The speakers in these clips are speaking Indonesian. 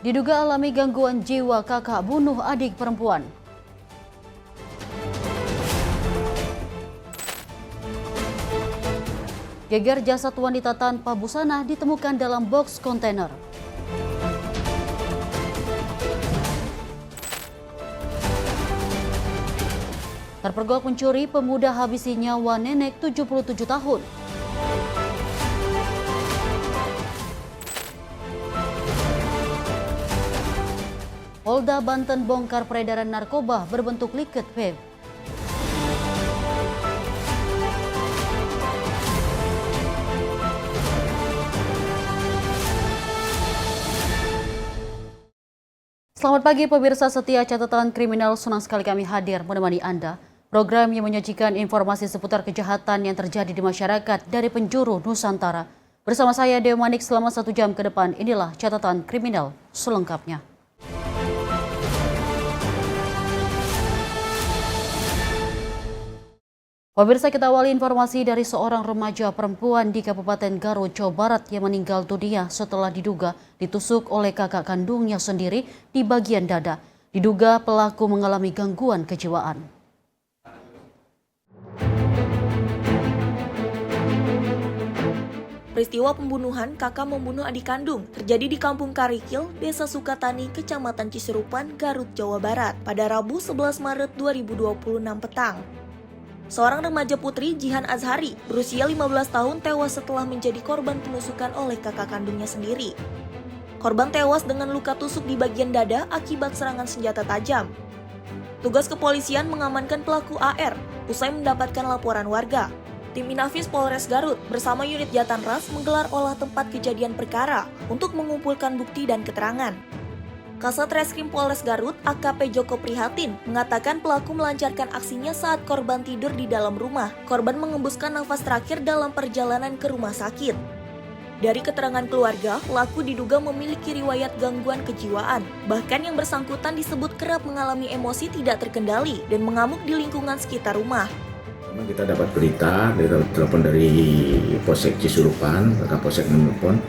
Diduga alami gangguan jiwa, kakak bunuh adik perempuan. Geger jasad wanita tanpa busana ditemukan dalam box kontainer. Terpergok mencuri, pemuda habisi nyawa nenek 77 tahun. Polda Banten bongkar peredaran narkoba berbentuk liquid vape. Selamat pagi pemirsa setia catatan kriminal, senang sekali kami hadir menemani Anda. Program yang menyajikan informasi seputar kejahatan yang terjadi di masyarakat dari penjuru Nusantara. Bersama saya Dewa Manik selama 1 jam ke depan, inilah catatan kriminal selengkapnya. Pemirsa, kita awali informasi dari seorang remaja perempuan di Kabupaten Garut, Jawa Barat yang meninggal dunia setelah diduga ditusuk oleh kakak kandungnya sendiri di bagian dada. Diduga pelaku mengalami gangguan kejiwaan. Peristiwa pembunuhan kakak membunuh adik kandung terjadi di Kampung Karikil, Desa Sukatani, Kecamatan Ciserupan, Garut, Jawa Barat pada Rabu 11 Maret 2026 petang. Seorang remaja putri, Jihan Azhari, berusia 15 tahun tewas setelah menjadi korban penusukan oleh kakak kandungnya sendiri. Korban tewas dengan luka tusuk di bagian dada akibat serangan senjata tajam. Tugas kepolisian mengamankan pelaku AR usai mendapatkan laporan warga. Tim Inafis Polres Garut bersama unit Jatanras menggelar olah tempat kejadian perkara untuk mengumpulkan bukti dan keterangan. Kasat Reskrim Polres Garut, AKP Joko Prihatin, mengatakan pelaku melancarkan aksinya saat korban tidur di dalam rumah. Korban mengembuskan nafas terakhir dalam perjalanan ke rumah sakit. Dari keterangan keluarga, pelaku diduga memiliki riwayat gangguan kejiwaan. Bahkan yang bersangkutan disebut kerap mengalami emosi tidak terkendali dan mengamuk di lingkungan sekitar rumah. Kita dapat berita, telepon dari Polsek Ciserupan, Kapolsek menelpon,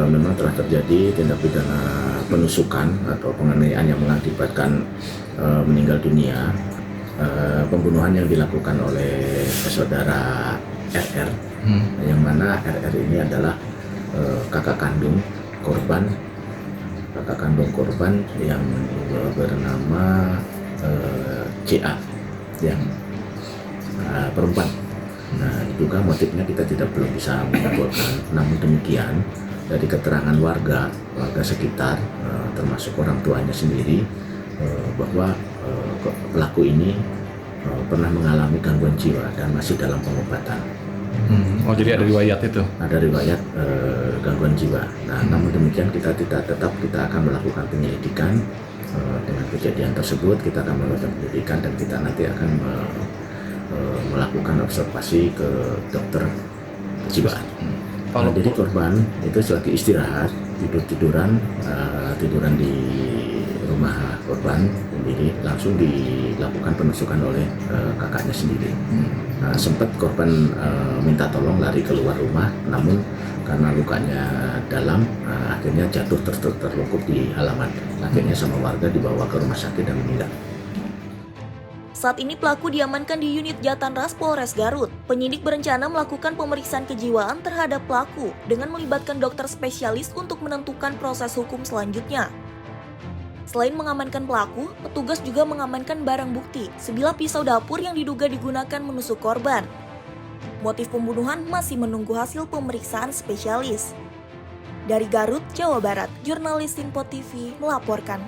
memang telah terjadi tindak pidana penusukan atau penganiayaan yang mengakibatkan meninggal dunia. Pembunuhan yang dilakukan oleh saudara RR, yang mana RR ini adalah kakak kandung korban yang bernama CA yang perempuan. Nah, diduga motifnya kita belum bisa menyimpulkan. Namun demikian, dari keterangan warga sekitar, termasuk orang tuanya sendiri, bahwa pelaku ini pernah mengalami gangguan jiwa dan masih dalam pengobatan. Oh, jadi ada riwayat itu? Ada riwayat gangguan jiwa. Nah, namun demikian kita akan melakukan penyelidikan dengan kejadian tersebut. Kita akan melakukan penyelidikan dan kita nanti akan melakukan observasi ke dokter kejiwaan. Jadi korban itu selagi istirahat tiduran di rumah korban sendiri, langsung dilakukan penusukan oleh kakaknya sendiri. Sempat korban minta tolong lari keluar rumah, namun karena lukanya dalam, akhirnya jatuh terlungkup di halaman. Akhirnya sama warga dibawa ke rumah sakit dan meninggal. Saat ini pelaku diamankan di unit Jatanras Polres Garut. Penyidik berencana melakukan pemeriksaan kejiwaan terhadap pelaku dengan melibatkan dokter spesialis untuk menentukan proses hukum selanjutnya. Selain mengamankan pelaku, petugas juga mengamankan barang bukti, sebilah pisau dapur yang diduga digunakan menusuk korban. Motif pembunuhan masih menunggu hasil pemeriksaan spesialis. Dari Garut, Jawa Barat, jurnalis Info TV melaporkan.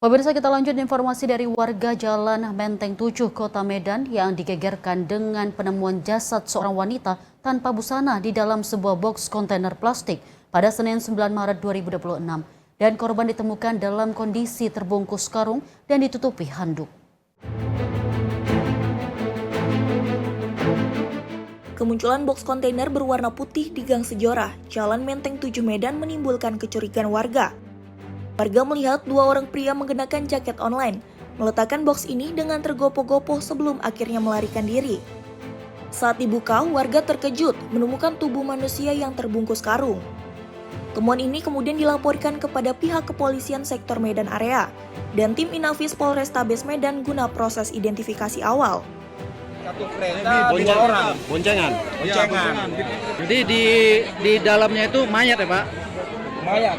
Pemirsa, kita lanjut informasi dari warga Jalan Menteng 7, Kota Medan yang digegerkan dengan penemuan jasad seorang wanita tanpa busana di dalam sebuah box kontainer plastik pada Senin 9 Maret 2026. Dan korban ditemukan dalam kondisi terbungkus karung dan ditutupi handuk. Kemunculan box kontainer berwarna putih di Gang Sejora, Jalan Menteng 7 Medan menimbulkan kecurigaan warga. Warga melihat 2 orang pria mengenakan jaket online, meletakkan box ini dengan tergopoh-gopoh sebelum akhirnya melarikan diri. Saat dibuka, warga terkejut menemukan tubuh manusia yang terbungkus karung. Temuan ini kemudian dilaporkan kepada pihak kepolisian sektor Medan Area dan tim Inafis Polrestabes Medan guna proses identifikasi awal. Satu kereta 2 orang. Boncengan. Jadi di dalamnya itu mayat ya Pak? Mayat.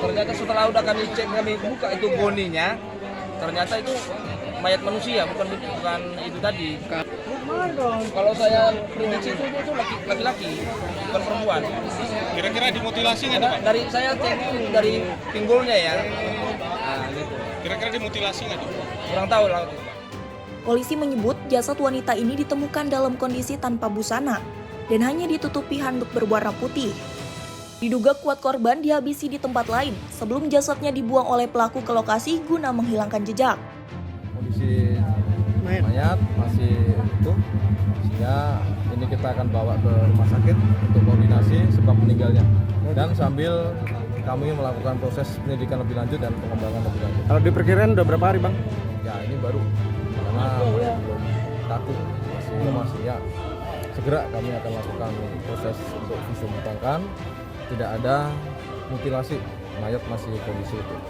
Ternyata setelah udah kami buka itu boninya, ternyata itu mayat manusia, bukan itu tadi. Kalau saya prediksi itu laki-laki, bukan perempuan. Kira-kira dimutilasi nggak Pak? Dari saya cek dari pinggulnya ya. Nah, gitu. Kira-kira dimutilasi nggak Pak? Kurang tahu lah. Polisi menyebut jasad wanita ini ditemukan dalam kondisi tanpa busana dan hanya ditutupi handuk berwarna putih. Diduga kuat korban dihabisi di tempat lain sebelum jasadnya dibuang oleh pelaku ke lokasi guna menghilangkan jejak. Kondisi mayat masih utuh, sehingga ini kita akan bawa ke rumah sakit untuk koordinasi sebab meninggalnya. Dan sambil kami melakukan proses penyidikan lebih lanjut dan pengembangan lebih lanjut. Kalau diperkirakan udah berapa hari Bang? Ya ini baru, karena belum takut, masih ya. Segera kami akan lakukan proses untuk visum tangkan. Tidak ada mutilasi, mayat masih kondisi utuh.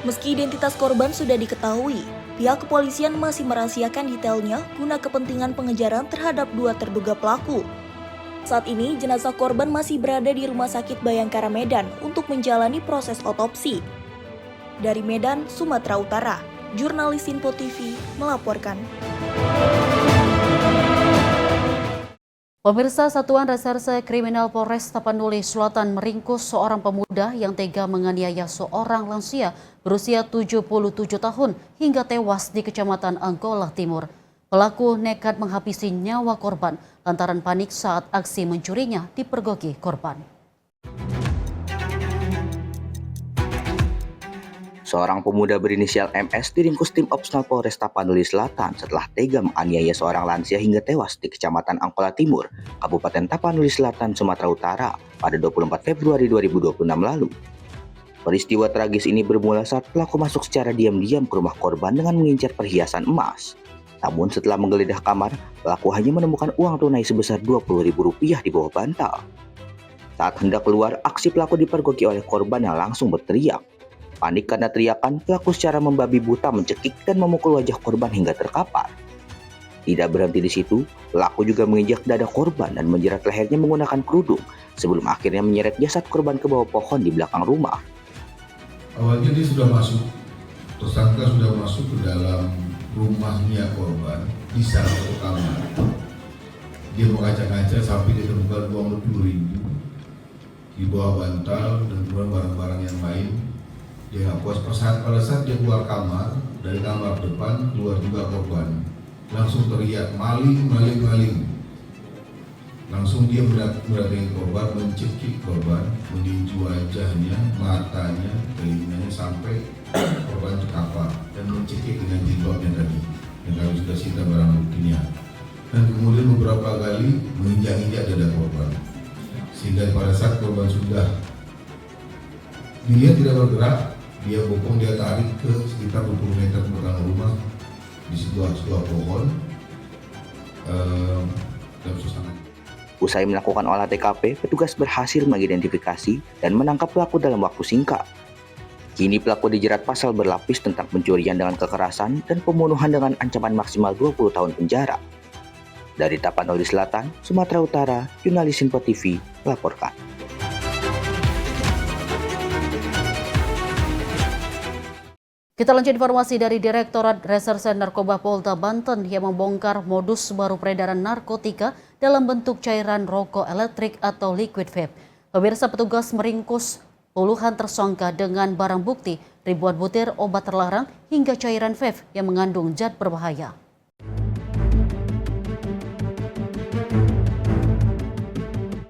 Meski identitas korban sudah diketahui, pihak kepolisian masih merahasiakan detailnya guna kepentingan pengejaran terhadap 2 terduga pelaku. Saat ini, jenazah korban masih berada di Rumah Sakit Bayangkara Medan untuk menjalani proses otopsi. Dari Medan, Sumatera Utara, jurnalis Info TV melaporkan. Pemirsa, Satuan Reserse Kriminal Polres Tapanuli Selatan meringkus seorang pemuda yang tega menganiaya seorang lansia berusia 77 tahun hingga tewas di Kecamatan Angkola Timur. Pelaku nekat menghabisi nyawa korban lantaran panik saat aksi mencurinya dipergoki korban. Seorang pemuda berinisial MS diringkus tim Opsnal Polres Tapanuli Selatan setelah tega menganiaya seorang lansia hingga tewas di Kecamatan Angkola Timur, Kabupaten Tapanuli Selatan, Sumatera Utara pada 24 Februari 2026 lalu. Peristiwa tragis ini bermula saat pelaku masuk secara diam-diam ke rumah korban dengan mengincar perhiasan emas. Namun setelah menggeledah kamar, pelaku hanya menemukan uang tunai sebesar Rp20.000 di bawah bantal. Saat hendak keluar, aksi pelaku dipergoki oleh korban yang langsung berteriak. Panik karena teriakan, pelaku secara membabi buta mencekik dan memukul wajah korban hingga terkapar. Tidak berhenti di situ, pelaku juga menginjak dada korban dan menjerat lehernya menggunakan kerudung sebelum akhirnya menyeret jasad korban ke bawah pohon di belakang rumah. Awalnya dia sudah masuk, tersangka sudah masuk ke dalam rumahnya korban di salah satu kamar. Dia mengacak-acak sampai ditemukan uang Rp20.000 di bawah bantal dan kemudian barang-barang yang lain. Dia nggak puas pada saat dia keluar kamar, dari kamar depan keluar juga korban. Langsung teriak, maling, maling, maling. Langsung dia mendatangi korban, mencekik korban, meninju wajahnya, matanya, telinganya sampai korban terkapar dan mencekik dengan jilbabnya tadi. Yang kami sudah sita barang buktinya. Dan kemudian beberapa kali menginjak-injak dada korban. Sehingga pada saat korban sudah dilihat tidak bergerak, dia bopong, dia tarik ke sekitar 20 meter ke belakang rumah di sebuah pohon dalam suasana. Usai melakukan olah TKP, petugas berhasil mengidentifikasi dan menangkap pelaku dalam waktu singkat. Kini pelaku dijerat pasal berlapis tentang pencurian dengan kekerasan dan pembunuhan dengan ancaman maksimal 20 tahun penjara. Dari Tapanuli Selatan, Sumatera Utara, jurnalis Info TV melaporkan. Kita lanjut informasi dari Direktorat Reserse Narkoba Polda Banten yang membongkar modus baru peredaran narkotika dalam bentuk cairan rokok elektrik atau liquid vape. Pemirsa, petugas meringkus puluhan tersangka dengan barang bukti ribuan butir obat terlarang hingga cairan vape yang mengandung zat berbahaya.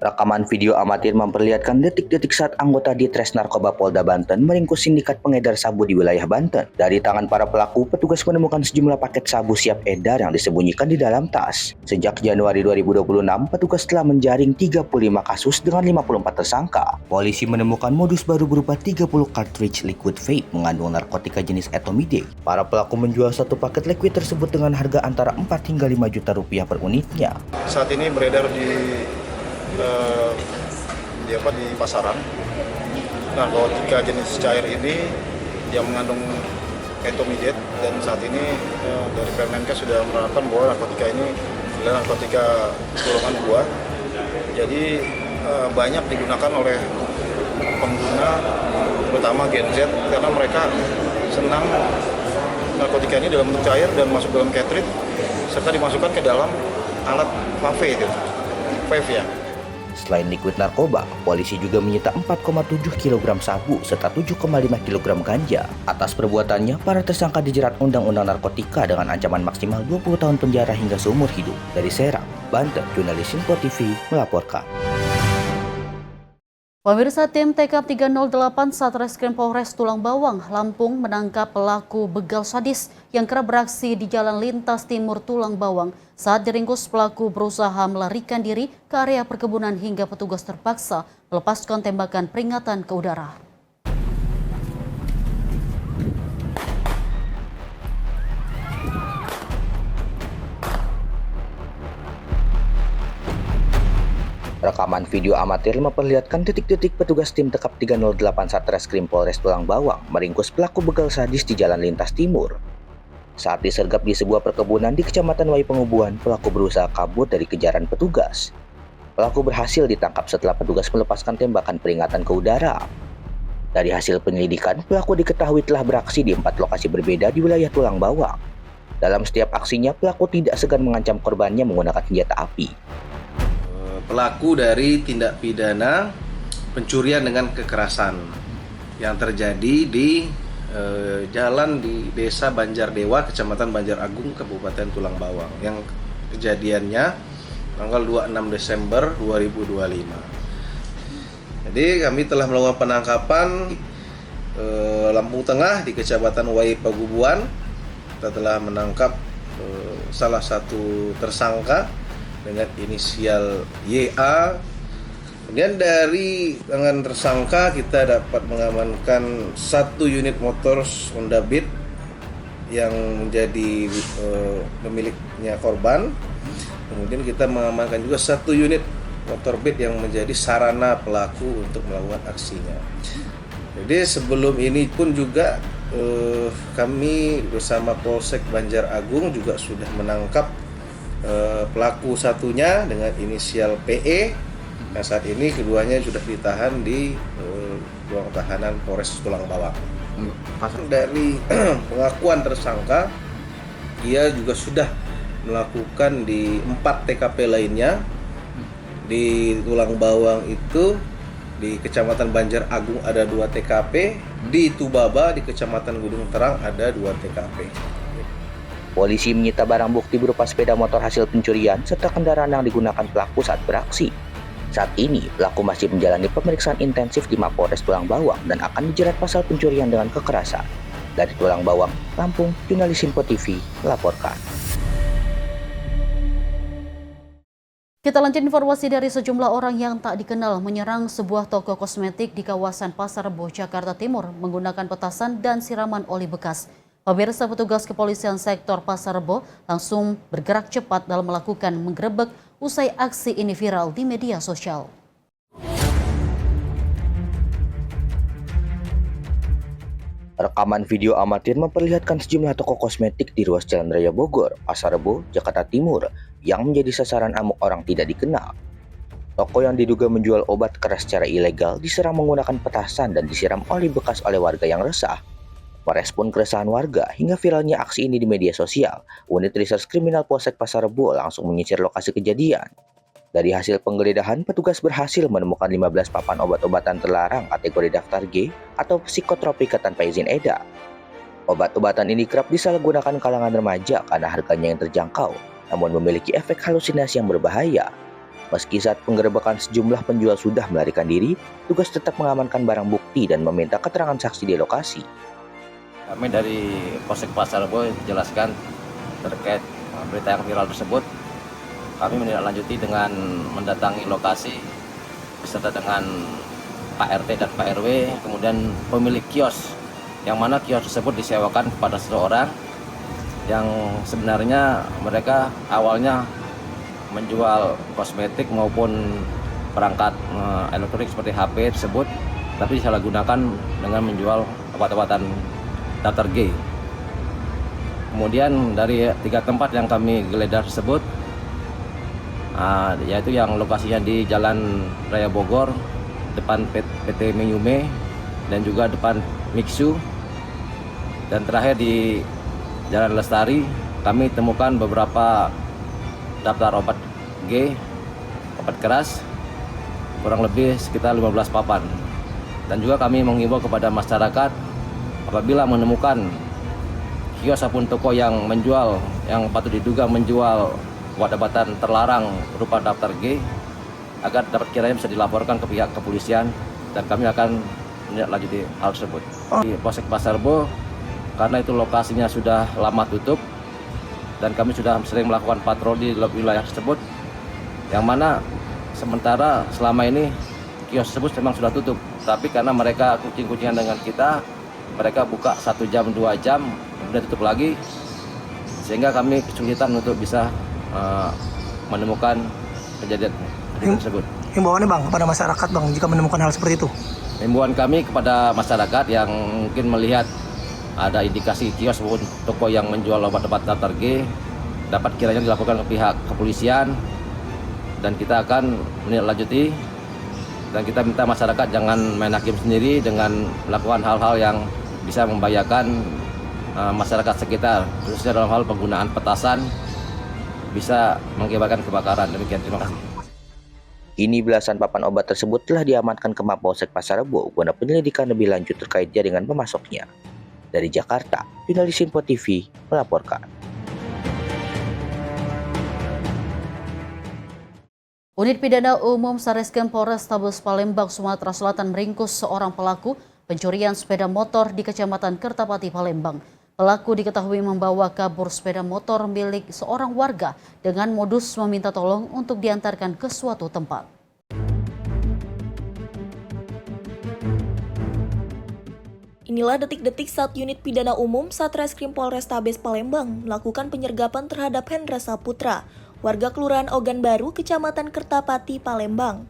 Rekaman video amatir memperlihatkan detik-detik saat anggota Ditres Narkoba Polda Banten meringkus sindikat pengedar sabu di wilayah Banten. Dari tangan para pelaku, petugas menemukan sejumlah paket sabu siap edar yang disembunyikan di dalam tas. Sejak Januari 2026, petugas telah menjaring 35 kasus dengan 54 tersangka. Polisi menemukan modus baru berupa 30 cartridge liquid vape mengandung narkotika jenis etomidate. Para pelaku menjual satu paket liquid tersebut dengan harga antara 4 hingga 5 juta rupiah per unitnya. Saat ini beredar di pasaran. Narkotika jenis cair ini yang mengandung etomidate, dan saat ini dari Permenkes sudah menerapkan bahwa narkotika ini adalah narkotika golongan buah. Jadi banyak digunakan oleh pengguna, terutama Gen Z, karena mereka senang narkotika ini dalam bentuk cair dan masuk dalam cartridge serta dimasukkan ke dalam alat vape itu. Vape ya. Selain liquid narkoba, polisi juga menyita 4,7 kg sabu serta 7,5 kg ganja. Atas perbuatannya, para tersangka dijerat Undang-Undang Narkotika dengan ancaman maksimal 20 tahun penjara hingga seumur hidup. Dari Serang, Banten, jurnalis Info TV melaporkan. Pemirsa, tim TK 308 Satreskrim Polres Tulang Bawang, Lampung menangkap pelaku begal sadis yang kerap beraksi di Jalan Lintas Timur Tulang Bawang. Saat diringkus, pelaku berusaha melarikan diri ke area perkebunan hingga petugas terpaksa melepaskan tembakan peringatan ke udara. Rekaman video amatir memperlihatkan detik-detik petugas tim Tekap 308 Satreskrim Polres Tulang Bawang meringkus pelaku begal sadis di Jalan Lintas Timur. Saat disergap di sebuah perkebunan di Kecamatan Wayu Pengubuan, pelaku berusaha kabur dari kejaran petugas. Pelaku berhasil ditangkap setelah petugas melepaskan tembakan peringatan ke udara. Dari hasil penyelidikan, pelaku diketahui telah beraksi di 4 lokasi berbeda di wilayah Tulang Bawang. Dalam setiap aksinya, pelaku tidak segan mengancam korbannya menggunakan senjata api. Pelaku dari tindak pidana pencurian dengan kekerasan yang terjadi di jalan di Desa Banjardewa, Kecamatan Banjar Agung, Kabupaten Tulang Bawang, yang kejadiannya tanggal 26 Desember 2025. Jadi kami telah melakukan penangkapan Lampung Tengah di Kecamatan Wayu Pengubuan. Kita telah menangkap salah satu tersangka dengan inisial YA. Kemudian dari tangan tersangka kita dapat mengamankan 1 unit motor Honda Beat yang menjadi pemiliknya korban. Kemudian kita mengamankan juga 1 unit motor Beat yang menjadi sarana pelaku untuk melakukan aksinya. Jadi sebelum ini pun juga kami bersama Polsek Banjar Agung juga sudah menangkap pelaku satunya dengan inisial PE. Nah, saat ini keduanya sudah ditahan di ruang tahanan Polres Tulang Bawang. Dari pengakuan tersangka, ia juga sudah melakukan di 4 TKP lainnya. Di Tulang Bawang itu, di Kecamatan Banjar Agung ada 2 TKP, di Tubaba di Kecamatan Gunung Terang ada 2 TKP. Polisi menyita barang bukti berupa sepeda motor hasil pencurian serta kendaraan yang digunakan pelaku saat beraksi. Saat ini, pelaku masih menjalani pemeriksaan intensif di Mapolres Tulang Bawang dan akan dijerat pasal pencurian dengan kekerasan. Dari Tulang Bawang, Lampung, jurnalis Info TV melaporkan. Kita lanjut informasi dari sejumlah orang yang tak dikenal menyerang sebuah toko kosmetik di kawasan Pasar Rebo, Jakarta Timur menggunakan petasan dan siraman oli bekas. Pemirsa, petugas kepolisian sektor Pasar Rebo langsung bergerak cepat dalam melakukan menggerebek usai aksi ini viral di media sosial. Rekaman video amatir memperlihatkan sejumlah toko kosmetik di ruas Jalan Raya Bogor, Pasar Rebo, Jakarta Timur yang menjadi sasaran amuk orang tidak dikenal. Toko yang diduga menjual obat keras secara ilegal diserang menggunakan petasan dan disiram oli bekas oleh warga yang resah. Merespon keresahan warga hingga viralnya aksi ini di media sosial, Unit Reserse Kriminal Polsek Pasar Rebo langsung menyisir lokasi kejadian. Dari hasil penggeledahan, petugas berhasil menemukan 15 papan obat-obatan terlarang kategori daftar G atau psikotropika tanpa izin edar. Obat-obatan ini kerap disalahgunakan kalangan remaja karena harganya yang terjangkau, namun memiliki efek halusinasi yang berbahaya. Meski saat penggerebekan sejumlah penjual sudah melarikan diri, tugas tetap mengamankan barang bukti dan meminta keterangan saksi di lokasi. Kami dari Polsek Pasar Rebo jelaskan terkait berita yang viral tersebut. Kami menindaklanjuti dengan mendatangi lokasi beserta dengan Pak RT dan Pak RW, kemudian pemilik kios, yang mana kios tersebut disewakan kepada seseorang yang sebenarnya mereka awalnya menjual kosmetik maupun perangkat elektronik seperti HP tersebut, tapi disalahgunakan dengan menjual obat-obatan daftar G. Kemudian dari 3 tempat yang kami geledah tersebut, yaitu yang lokasinya di Jalan Raya Bogor, depan PT Meyume, dan juga depan Mixu, dan terakhir di Jalan Lestari, kami temukan beberapa daftar obat G, obat keras, kurang lebih sekitar 15 papan. Dan juga kami mengimbau kepada masyarakat apabila menemukan kios ataupun toko yang menjual, yang patut diduga menjual obat-obatan terlarang berupa daftar G, agar dapat kiranya bisa dilaporkan ke pihak kepolisian dan kami akan menindaklanjuti hal tersebut. Di Polsek Pasar Rebo, karena itu lokasinya sudah lama tutup dan kami sudah sering melakukan patroli di wilayah tersebut, yang mana sementara selama ini kios tersebut memang sudah tutup, tapi karena mereka kucing-kucingan dengan kita, mereka buka 1 jam 2 jam kemudian tutup lagi, sehingga kami kesulitan untuk bisa menemukan kejadian tersebut. Himbauannya Bang kepada masyarakat Bang jika menemukan hal seperti itu. Himbauan kami kepada masyarakat yang mungkin melihat ada indikasi kios maupun toko yang menjual obat-obat daftar G, dapat kiranya dilaporkan ke pihak kepolisian dan kita akan menindaklanjuti, dan kita minta masyarakat jangan main hakim sendiri dengan melakukan hal-hal yang bisa membahayakan masyarakat sekitar, khususnya dalam hal penggunaan petasan bisa mengakibatkan kebakaran. Demikian, terima kasih. Kini belasan papan obat tersebut telah diamankan ke Mapolsek Pasar Rebo guna penyelidikan lebih lanjut terkait jaringan pemasoknya. Dari Jakarta, jurnalis Info TV melaporkan. Unit Pidana Umum Satreskrim Polrestabes Palembang, Sumatera Selatan meringkus seorang pelaku pencurian sepeda motor di Kecamatan Kertapati, Palembang. Pelaku diketahui membawa kabur sepeda motor milik seorang warga dengan modus meminta tolong untuk diantarkan ke suatu tempat. Inilah detik-detik saat unit pidana umum Satreskrim Polrestabes Palembang melakukan penyergapan terhadap Hendra Saputra, warga Kelurahan Ogan Baru, Kecamatan Kertapati, Palembang.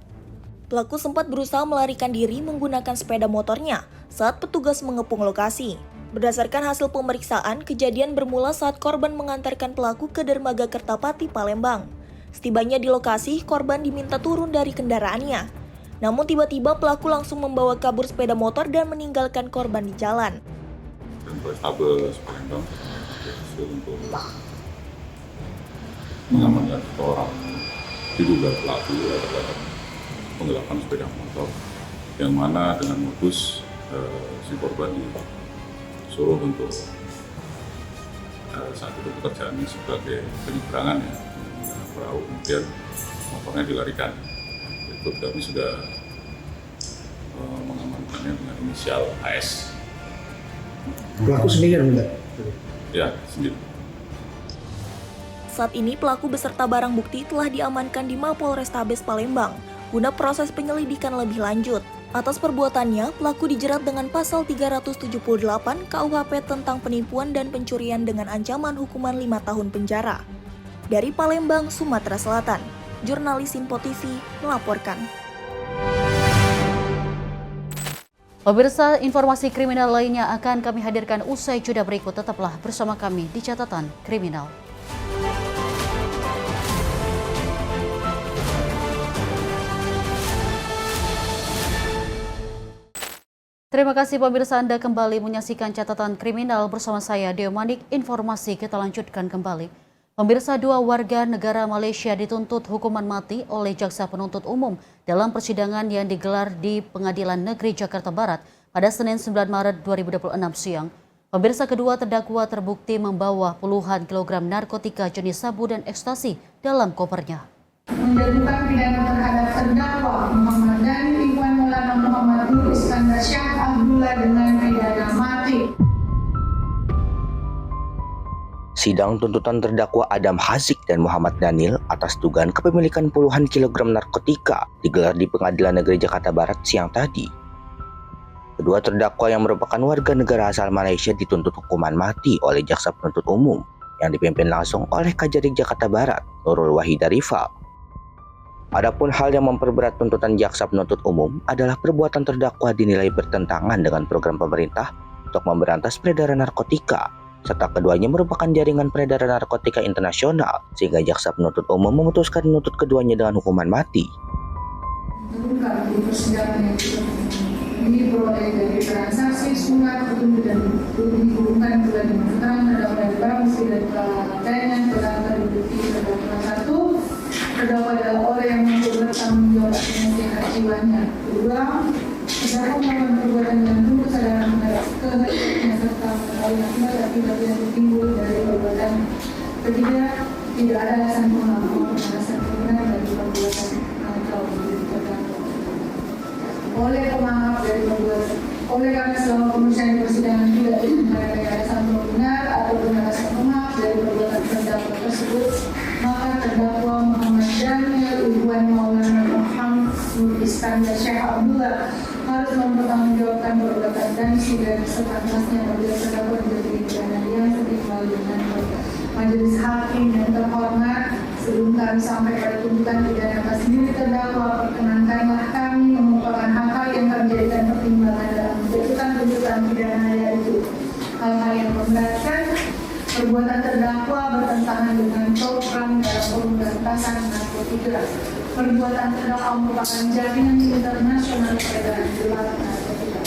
Pelaku sempat berusaha melarikan diri menggunakan sepeda motornya saat petugas mengepung lokasi. Berdasarkan hasil pemeriksaan, kejadian bermula saat korban mengantarkan pelaku ke dermaga Kertapati, Palembang. Setibanya di lokasi, korban diminta turun dari kendaraannya. Namun tiba-tiba pelaku langsung membawa kabur sepeda motor dan meninggalkan korban di jalan. Polrestabes Palembang untuk mengamankan seorang diduga pelaku adalah penggelapan sepeda motor, yang mana dengan modus si korban disuruh untuk saat itu pekerjaannya sebagai penyeberangan ya, perahu, kemudian motornya dilarikan. Itu kami sudah mengamankannya dengan inisial AS. Pelaku sendiri enggak? Ya, sendiri. Saat ini pelaku beserta barang bukti telah diamankan di Mapolrestabes Palembang guna proses penyelidikan lebih lanjut. Atas perbuatannya, pelaku dijerat dengan pasal 378 KUHP tentang penipuan dan pencurian dengan ancaman hukuman 5 tahun penjara. Dari Palembang, Sumatera Selatan, jurnalis Info TV melaporkan. Pemirsa, informasi kriminal lainnya akan kami hadirkan usai jeda berikut. Tetaplah bersama kami di Catatan Kriminal. Terima kasih pemirsa, Anda kembali menyaksikan Catatan Kriminal bersama saya, Deo Manik. Informasi kita lanjutkan kembali. Pemirsa, 2 warga negara Malaysia dituntut hukuman mati oleh Jaksa Penuntut Umum dalam persidangan yang digelar di Pengadilan Negeri Jakarta Barat pada Senin 9 Maret 2026 siang. Pemirsa, kedua terdakwa terbukti membawa puluhan kilogram narkotika jenis sabu dan ekstasi dalam kopernya. menjatuhkan pidana terhadap terdakwa Muhammad Dhani Iwan Maulana Muhammad Nur Iskandar Syah Abdullah dengan pidana mati. Sidang tuntutan terdakwa Adam Hazik dan Muhammad Daniel atas dugaan kepemilikan puluhan kilogram narkotika digelar di Pengadilan Negeri Jakarta Barat siang tadi. Kedua terdakwa yang merupakan warga negara asal Malaysia dituntut hukuman mati oleh Jaksa Penuntut Umum yang dipimpin langsung oleh Kajari Jakarta Barat, Nurul Wahida Rifa. Adapun hal yang memperberat tuntutan Jaksa Penuntut Umum adalah perbuatan terdakwa dinilai bertentangan dengan program pemerintah untuk memberantas peredaran narkotika, serta keduanya merupakan jaringan peredaran narkotika internasional, sehingga Jaksa Penuntut Umum memutuskan menuntut keduanya dengan hukuman mati. Terungkap di persidangan ini diperoleh dari transaksi surat petunjuk dan dihubungkan pula dengan keterangan terdakwa dari barang bukti dan kelalaian telah terbukti terdakwa 1, terdakwa adalah orang yang mampu bertanggung jawab atas musibah jiwanya. 2, terdakwa melakukan perbuatan yang tentu kesadaran terhadap kehendaknya serta mengetahui akibat yang timbul dari perbuatan. 3, tidak ada alasan penghalang maupun alasan kebenaran dari perbuatan atau terdakwa. Oleh pemaaf dari perbuatan, oleh karena selama pemeriksaan persidangan tidak ditemukan alasan benar atau alasan pemaaf dari perbuatan terdakwa tersebut, maka terdakwa Muhammad Daniel Iwan Maulana Muhammad Nur Iskandar Syah Abdullah harus mempertanggungjawabkan perbuatan dan sidang sepantasnya apabila terdakwa menjadi pidana yang setimpal dengan majelis hakim yang terhormat. Sebelum kami sampai pada tuntutan pidana atas diri terdakwa, perkenankanlah kami mengumpulkan hal-hal yang kami jadikan pertimbangan dalam menjatuhkan tuntutan pidana, yaitu hal-hal yang memberatkan perbuatan terdakwa bertentangan dengan program dalam pemberantasan narkotika. Perbuatan terdakwa merupakan jaringan internasional peredaran gelap narkotika.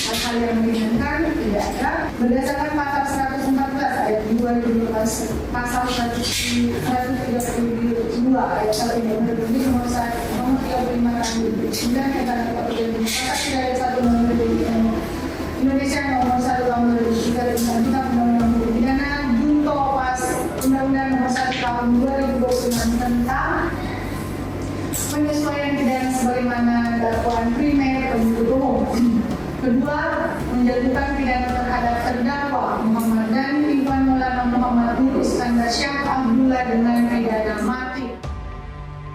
Hal-hal yang meringankan tidak ada. Berdasarkan pasal 114 ayat 2 pasal 132 ayat 1 Undang-Undang Republik Nomor 35 Tahun 2009 tentang Kepolisian Demokrasi dari 1 Nomor Republik Indonesia Nomor 1 Tahun 2003 tentang Kitab Undang-Undang Hukum Pidana Junto Pas Undang-Undang Nomor 1 Tahun 2026 tentang penyesuaian pidana sebagaimana dakwaan primer penuntut umum. Kedua, menjatuhkan pidana terhadap terdakwa Muhammad Dhani Iwan Maulana Muhammad Nur Iskandar Syah Abdullah dengan pidana mati.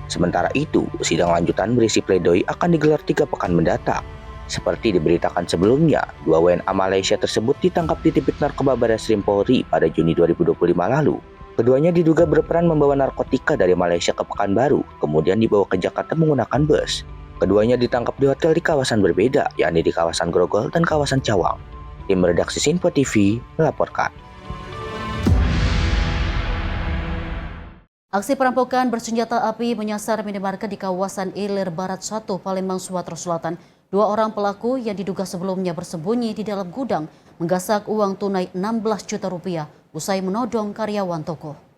Sementara itu, sidang lanjutan berisi pledoi akan digelar 3 pekan mendatang. Seperti diberitakan sebelumnya, 2 WNA Malaysia tersebut ditangkap di Tipik Narkoba Barreskrim Polri pada Juni 2025 lalu. Keduanya diduga berperan membawa narkotika dari Malaysia ke Pekanbaru, kemudian dibawa ke Jakarta menggunakan bus. Keduanya ditangkap di hotel di kawasan berbeda, yakni di kawasan Grogol dan kawasan Cawang. Tim redaksi Sinpo TV melaporkan. Aksi perampokan bersenjata api menyasar minimarket di kawasan Ilir Barat 1, Palembang, Sumatera Selatan. 2 orang pelaku yang diduga sebelumnya bersembunyi di dalam gudang menggasak uang tunai 16 juta rupiah usai menodong karyawan toko.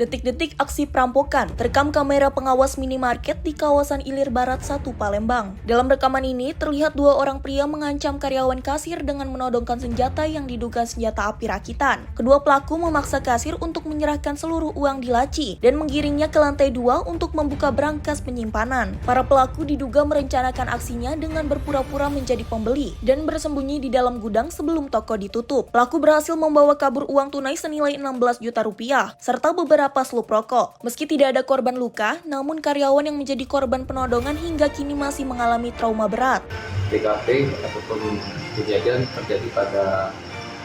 Detik-detik aksi perampokan terekam kamera pengawas minimarket di kawasan Ilir Barat 1 Palembang. Dalam rekaman ini terlihat 2 orang pria mengancam karyawan kasir dengan menodongkan senjata yang diduga senjata api rakitan. Kedua pelaku memaksa kasir untuk menyerahkan seluruh uang di laci dan menggiringnya ke lantai 2 untuk membuka brankas penyimpanan. Para pelaku diduga merencanakan aksinya dengan berpura-pura menjadi pembeli dan bersembunyi di dalam gudang sebelum toko ditutup. Pelaku berhasil membawa kabur uang tunai senilai 16 juta rupiah serta beberapa slup rokok. Meski tidak ada korban luka, namun karyawan yang menjadi korban penodongan hingga kini masih mengalami trauma berat. TKP ataupun kejadian terjadi pada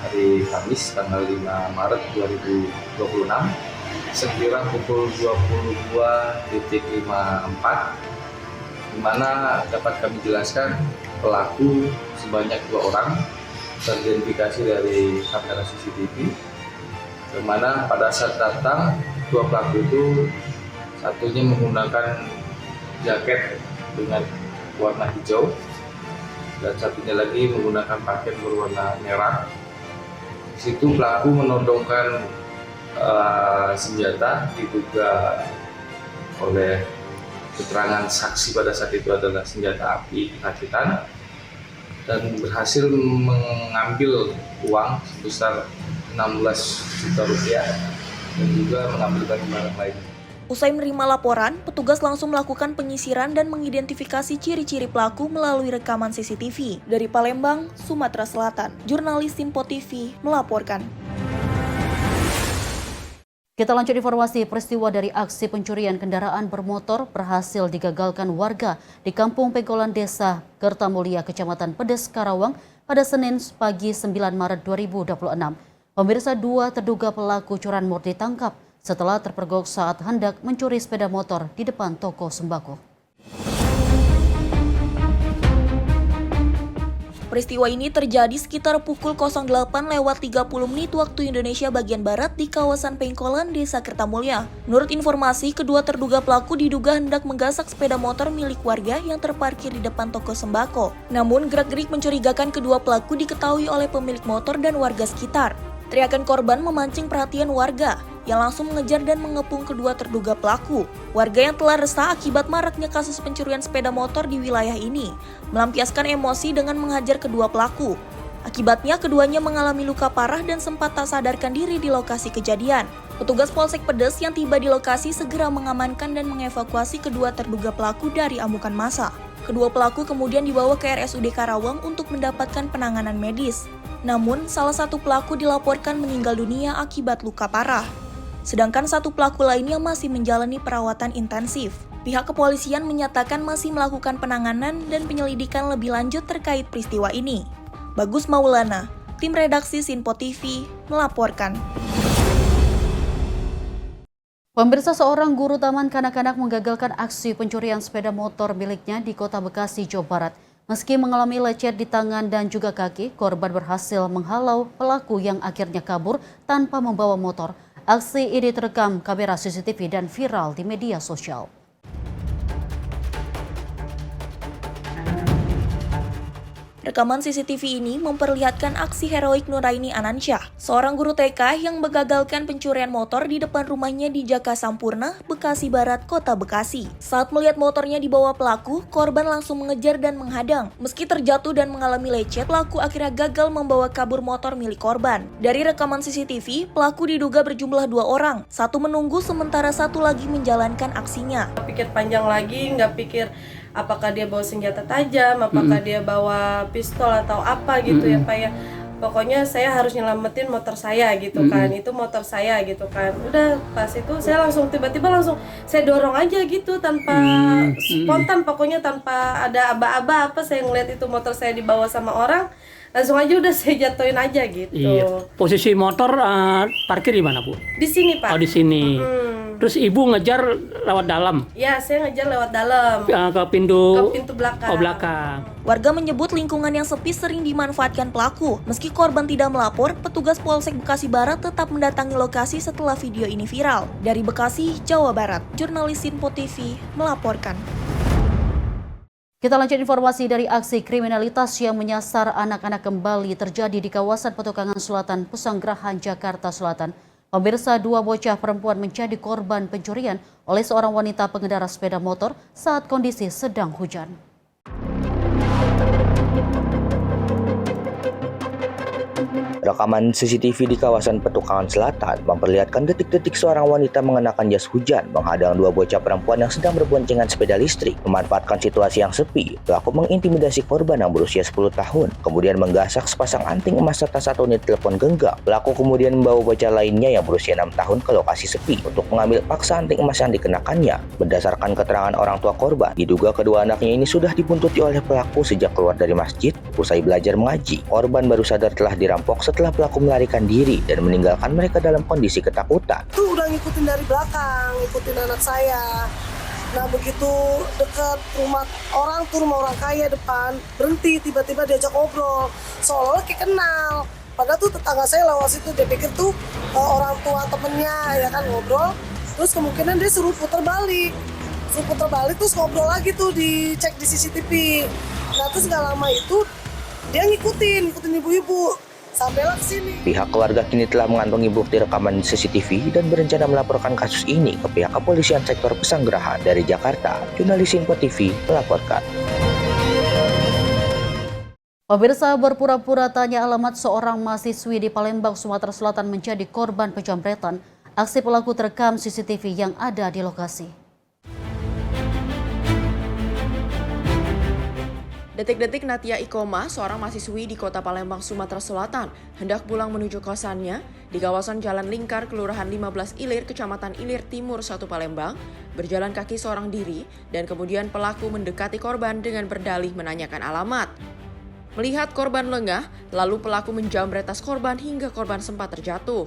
hari Kamis tanggal 5 Maret 2026 sekira pukul 22.54, di mana dapat kami jelaskan pelaku sebanyak 2 orang teridentifikasi dari kamera CCTV, di mana pada saat datang 2 pelaku itu satunya menggunakan jaket dengan warna hijau dan satunya lagi menggunakan paket berwarna merah. Di situ pelaku menodongkan senjata, diduga oleh keterangan saksi pada saat itu adalah senjata api rakitan, dan berhasil mengambil uang sebesar juta rupiah dan juga mengambil barang lainnya. Usai menerima laporan, petugas langsung melakukan penyisiran dan mengidentifikasi ciri-ciri pelaku melalui rekaman CCTV. Dari Palembang, Sumatera Selatan, jurnalis Simpo TV melaporkan. Kita lanjut informasi. Peristiwa dari aksi pencurian kendaraan bermotor berhasil digagalkan warga di Kampung Pengkolan Desa Kertamulia, Kecamatan Pedes, Karawang pada Senin pagi 9 Maret 2026. Pemirsa, 2 terduga pelaku curanmor ditangkap setelah terpergok saat hendak mencuri sepeda motor di depan toko sembako. Peristiwa ini terjadi sekitar pukul 08.30 waktu Indonesia bagian Barat di kawasan Pengkolan, Desa Kertamulia. Menurut informasi, kedua terduga pelaku diduga hendak menggasak sepeda motor milik warga yang terparkir di depan toko sembako. Namun, gerak-gerik mencurigakan kedua pelaku diketahui oleh pemilik motor dan warga sekitar. Teriakan korban memancing perhatian warga yang langsung mengejar dan mengepung kedua terduga pelaku. Warga yang telah resah akibat maraknya kasus pencurian sepeda motor di wilayah ini melampiaskan emosi dengan menghajar kedua pelaku. Akibatnya keduanya mengalami luka parah dan sempat tak sadarkan diri di lokasi kejadian. Petugas Polsek Pedes yang tiba di lokasi segera mengamankan dan mengevakuasi kedua terduga pelaku dari amukan massa. Kedua pelaku kemudian dibawa ke RSUD Karawang untuk mendapatkan penanganan medis. Namun, salah satu pelaku dilaporkan meninggal dunia akibat luka parah. Sedangkan satu pelaku lainnya masih menjalani perawatan intensif. Pihak kepolisian menyatakan masih melakukan penanganan dan penyelidikan lebih lanjut terkait peristiwa ini. Bagus Maulana, tim redaksi Simpo TV, melaporkan. Pemirsa, seorang guru taman kanak-kanak menggagalkan aksi pencurian sepeda motor miliknya di Kota Bekasi, Jawa Barat. Meski mengalami lecet di tangan dan juga kaki, korban berhasil menghalau pelaku yang akhirnya kabur tanpa membawa motor. Aksi ini terekam kamera CCTV dan viral di media sosial. Rekaman CCTV ini memperlihatkan aksi heroik Nuraini Anansyah, seorang guru TK yang menggagalkan pencurian motor di depan rumahnya di Jaka Sampurna, Bekasi Barat, Kota Bekasi. Saat melihat motornya dibawa pelaku, korban langsung mengejar dan menghadang. Meski terjatuh dan mengalami lecet, pelaku akhirnya gagal membawa kabur motor milik korban. Dari rekaman CCTV, pelaku diduga berjumlah 2 orang. Satu menunggu sementara satu lagi menjalankan aksinya. Pikir panjang lagi, nggak pikir apakah dia bawa senjata tajam, apakah dia bawa pistol atau apa gitu ya Pak ya. Pokoknya saya harus nyelamatin motor saya gitu kan, itu motor saya gitu kan. Udah pas itu saya langsung tiba-tiba langsung saya dorong aja gitu tanpa spontan, pokoknya tanpa ada aba-aba apa, saya ngeliat itu motor saya dibawa sama orang, langsung aja udah saya jatuhin aja gitu. Iya. Posisi motor parkir di mana Bu? Di sini Pak. Oh di sini. Terus ibu ngejar lewat dalam? Ya, saya ngejar lewat dalam. Ke pintu belakang. Oh, belakang. Warga menyebut lingkungan yang sepi sering dimanfaatkan pelaku. Meski korban tidak melapor, petugas Polsek Bekasi Barat tetap mendatangi lokasi setelah video ini viral. Dari Bekasi, Jawa Barat, jurnalis Simpo TV melaporkan. Kita lanjut informasi dari aksi kriminalitas yang menyasar anak-anak kembali terjadi di kawasan Petukangan Selatan, Pesanggerahan, Jakarta Selatan. Pemirsa, 2 bocah perempuan menjadi korban pencurian oleh seorang wanita pengendara sepeda motor saat kondisi sedang hujan. Rekaman CCTV di kawasan Petukangan Selatan memperlihatkan detik-detik seorang wanita mengenakan jas hujan menghadang 2 bocah perempuan yang sedang berboncengan sepeda listrik. Memanfaatkan situasi yang sepi, pelaku mengintimidasi korban yang berusia 10 tahun, kemudian menggasak sepasang anting emas serta 1 unit telepon genggam. Pelaku kemudian membawa bocah lainnya yang berusia 6 tahun ke lokasi sepi untuk mengambil paksa anting emas yang dikenakannya. Berdasarkan keterangan orang tua korban, diduga kedua anaknya ini sudah dibuntuti oleh pelaku sejak keluar dari masjid usai belajar mengaji. Korban baru sadar telah dirampok setelah pelaku melarikan diri dan meninggalkan mereka dalam kondisi ketakutan. Tuh udah ngikutin dari belakang, ngikutin anak saya. Nah begitu dekat rumah orang kaya depan, berhenti, tiba-tiba diajak ngobrol, seolah-olah kayak kenal. Padahal tuh tetangga saya lewat situ, dia pikir tuh orang tua temennya, ya kan, ngobrol. Terus kemungkinan dia suruh putar balik terus ngobrol lagi tuh, dicek di CCTV. Nah terus gak lama itu dia ngikutin ibu-ibu sampailah ke sini. Pihak keluarga kini telah mengantongi bukti rekaman CCTV dan berencana melaporkan kasus ini ke pihak kepolisian sektor Pesanggerahan. Dari Jakarta, jurnalis Simpo TV melaporkan. Pemirsa, berpura-pura tanya alamat seorang mahasiswi di Palembang, Sumatera Selatan menjadi korban penjamretan. Aksi pelaku terekam CCTV yang ada di lokasi. Detik-detik Natia Ikoma, seorang mahasiswi di kota Palembang, Sumatera Selatan, hendak pulang menuju kosannya di kawasan Jalan Lingkar, Kelurahan 15 Ilir, Kecamatan Ilir Timur 1 Palembang, berjalan kaki seorang diri dan kemudian pelaku mendekati korban dengan berdalih menanyakan alamat. Melihat korban lengah, lalu pelaku menjamret tas korban hingga korban sempat terjatuh.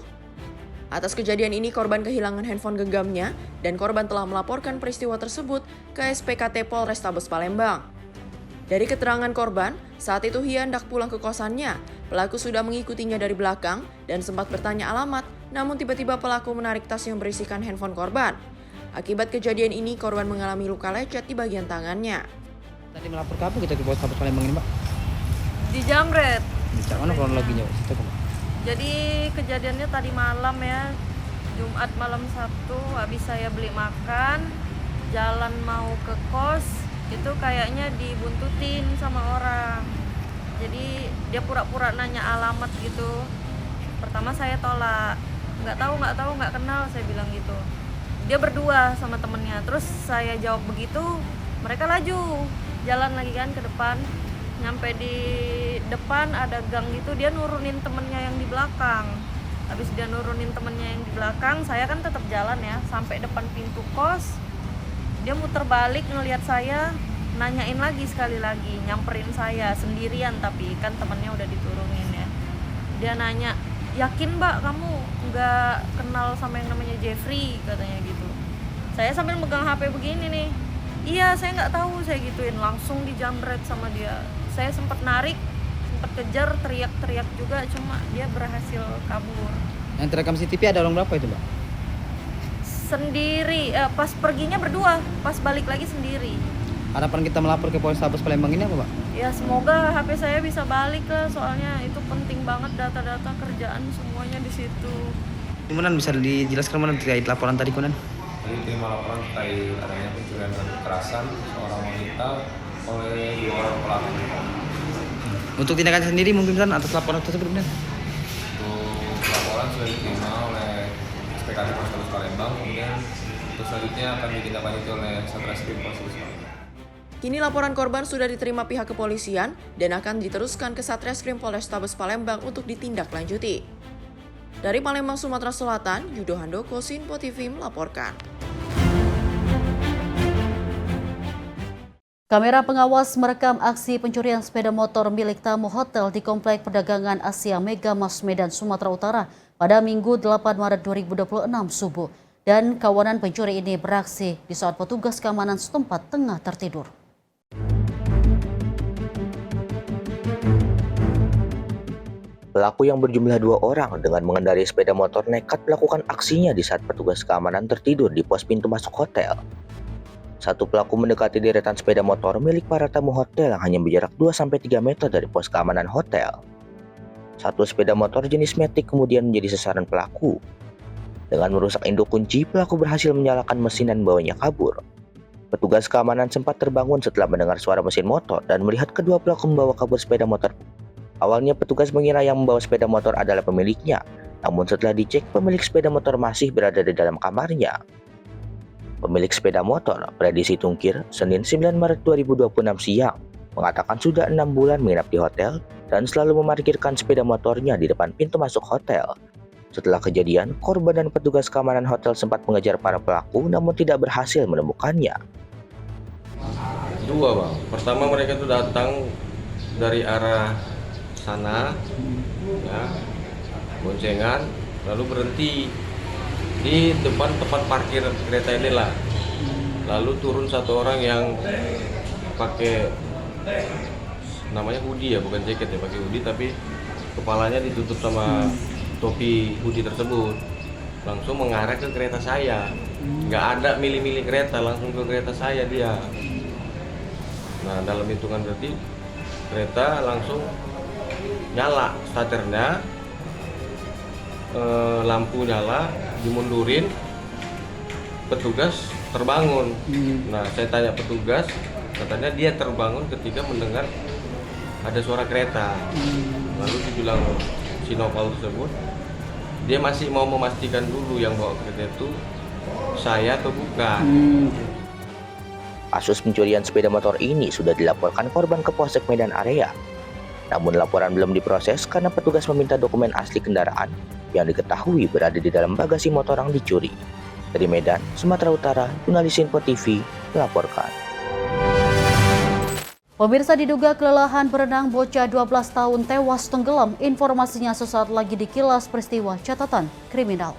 Atas kejadian ini, korban kehilangan handphone genggamnya dan korban telah melaporkan peristiwa tersebut ke SPKT Polrestabes Palembang. Dari keterangan korban, saat itu ia hendak pulang ke kosannya. Pelaku sudah mengikutinya dari belakang dan sempat bertanya alamat, namun tiba-tiba pelaku menarik tas yang berisikan handphone korban. Akibat kejadian ini, korban mengalami luka lecet di bagian tangannya. Tadi melapor ke apa kita ke Polrestabes Palembang ini, Mbak? Dijamret. Di mana kronologinya? Jadi kejadiannya tadi malam ya, Jumat malam Sabtu, habis saya beli makan, jalan mau ke kos, itu kayaknya dibuntutin sama orang. Jadi dia pura-pura nanya alamat gitu. Pertama saya tolak, nggak tahu, nggak kenal, saya bilang gitu. Dia berdua sama temennya, terus saya jawab begitu, mereka laju, jalan lagi kan ke depan. Nyampe di depan ada gang gitu, dia nurunin temennya yang di belakang. Habis dia nurunin temennya yang di belakang, saya kan tetap jalan ya, sampai depan pintu kos. Dia muter balik ngelihat saya, nanyain lagi sekali lagi, nyamperin saya sendirian tapi kan temennya udah diturunin ya. Dia nanya, yakin Mbak kamu nggak kenal sama yang namanya Jeffrey, katanya gitu. Saya sambil megang HP begini nih, iya saya nggak tahu, saya gituin, langsung dijamret sama dia. Saya sempat narik, sempat kejar, teriak-teriak juga, cuma dia berhasil kabur. Yang terekam CCTV ada orang berapa itu, Mbak? Sendiri, pas perginya berdua, pas balik lagi sendiri. Harapan kita melapor ke Polrestabes Palembang ini apa, Pak? Ya semoga HP saya bisa balik lah, soalnya itu penting banget data-data kerjaan semuanya di situ. Gimana bisa dijelaskan mana terkait laporan tadi, Kunan? Jadi terima laporan terkait adanya pencurian dan kekerasan seorang wanita oleh 2 orang pelaku. Untuk tindakan sendiri mungkin kan atas laporan tersebut, Kunan? Untuk laporan sudah diterima oleh SPKT Polrestabes Palembang, kemudian untuk selanjutnya akan ditindaklanjuti oleh Satreskrim Polrestabes Palembang. Kini laporan korban sudah diterima pihak kepolisian dan akan diteruskan ke Satreskrim Polrestabes Palembang untuk ditindaklanjuti. Dari Palembang, Sumatera Selatan, Yudo Handoko, Sinpo TV melaporkan. Kamera pengawas merekam aksi pencurian sepeda motor milik tamu hotel di Komplek Perdagangan Asia Mega Mas Medan, Sumatera Utara pada Minggu 8 Maret 2026 subuh. Dan kawanan pencuri ini beraksi di saat petugas keamanan setempat tengah tertidur. Pelaku yang berjumlah 2 orang dengan mengendarai sepeda motor nekat melakukan aksinya di saat petugas keamanan tertidur di pos pintu masuk hotel. Satu pelaku mendekati deretan sepeda motor milik para tamu hotel yang hanya berjarak 2-3 meter dari pos keamanan hotel. Satu sepeda motor jenis Matic kemudian menjadi sasaran pelaku. Dengan merusak induk kunci, pelaku berhasil menyalakan mesin dan membawanya kabur. Petugas keamanan sempat terbangun setelah mendengar suara mesin motor dan melihat kedua pelaku membawa kabur sepeda motor. Awalnya petugas mengira yang membawa sepeda motor adalah pemiliknya, namun setelah dicek pemilik sepeda motor masih berada di dalam kamarnya. Pemilik sepeda motor, Freddy Situngkir, Senin 9 Maret 2026 siang, mengatakan sudah 6 bulan menginap di hotel dan selalu memarkirkan sepeda motornya di depan pintu masuk hotel. Setelah kejadian, korban dan petugas keamanan hotel sempat mengejar para pelaku namun tidak berhasil menemukannya. 2 Bang, pertama mereka itu datang dari arah sana, ya, boncengan, lalu berhenti di depan tempat parkir kereta inilah. Lalu turun satu orang yang pakai namanya hoodie ya, bukan jaket ya, pakai hoodie tapi kepalanya ditutup sama topi hoodie tersebut. Langsung mengarah ke kereta saya. Nggak ada milih-milih kereta, langsung ke kereta saya dia. Nah, dalam hitungan detik kereta langsung nyala starternya, lampu nyala, dimundurin, petugas terbangun. Nah, saya tanya petugas, katanya dia terbangun ketika mendengar ada suara kereta. Lalu dibilang si Noval tersebut, dia masih mau memastikan dulu yang bawa kereta itu saya atau bukan. Kasus pencurian sepeda motor ini sudah dilaporkan korban ke Polsek Medan Area. Namun laporan belum diproses karena petugas meminta dokumen asli kendaraan yang diketahui berada di dalam bagasi motor yang dicuri. Dari Medan, Sumatera Utara, jurnalis Info TV melaporkan. Pemirsa, diduga kelelahan berenang bocah 12 tahun tewas tenggelam. Informasinya sesaat lagi di Kilas Peristiwa Catatan Kriminal.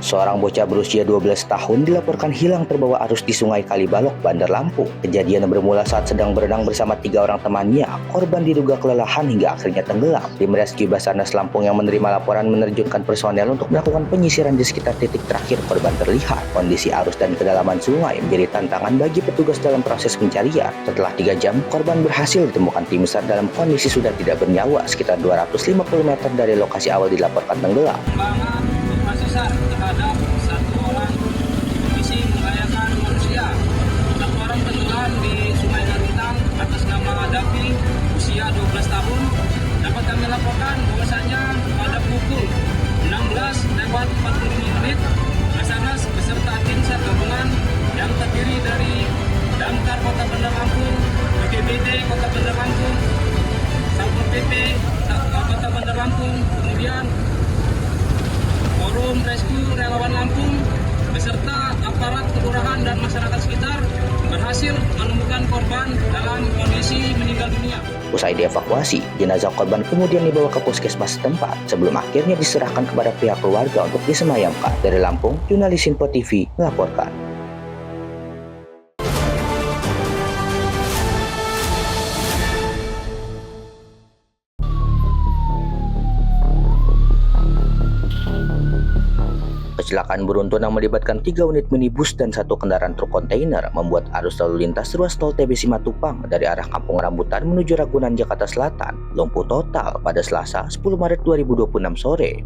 Seorang bocah berusia 12 tahun dilaporkan hilang terbawa arus di Sungai Kalibalok, Bandar Lampung. Kejadian bermula saat sedang berenang bersama 3 orang temannya. Korban diduga kelelahan hingga akhirnya tenggelam. Tim Rescue Basarnas Lampung yang menerima laporan menerjunkan personel untuk melakukan penyisiran di sekitar titik terakhir korban terlihat. Kondisi arus dan kedalaman sungai menjadi tantangan bagi petugas dalam proses pencarian. Setelah 3 jam, korban berhasil ditemukan tim SAR dalam kondisi sudah tidak bernyawa sekitar 250 meter dari lokasi awal dilaporkan tenggelam. Terhadap 1 orang kondisi membahayakan manusia. 6 orang tenggelam di Sungai Garutang atas nama Davi, usia 12 tahun. Dapat kami laporkan bahwasanya pada pukul 16:45 Basarnas beserta tim SAR gabungan yang terdiri dari Damkar Kota Bandar Lampung, BPBD Kota Bandar Lampung, Satpol PP Kota Bandar Lampung, kemudian Forum Rescue Relawan Lampung beserta aparat kelurahan dan masyarakat sekitar berhasil menemukan korban dalam kondisi meninggal dunia. Usai dievakuasi, jenazah korban kemudian dibawa ke puskesmas setempat sebelum akhirnya diserahkan kepada pihak keluarga untuk disemayamkan. Dari Lampung, jurnalis Info TV melaporkan. Kecelakaan beruntun yang melibatkan 3 unit minibus dan 1 kendaraan truk kontainer membuat arus lalu lintas ruas tol TB Simatupang dari arah Kampung Rambutan menuju Ragunan, Jakarta Selatan lumpuh total pada Selasa 10 Maret 2026 sore.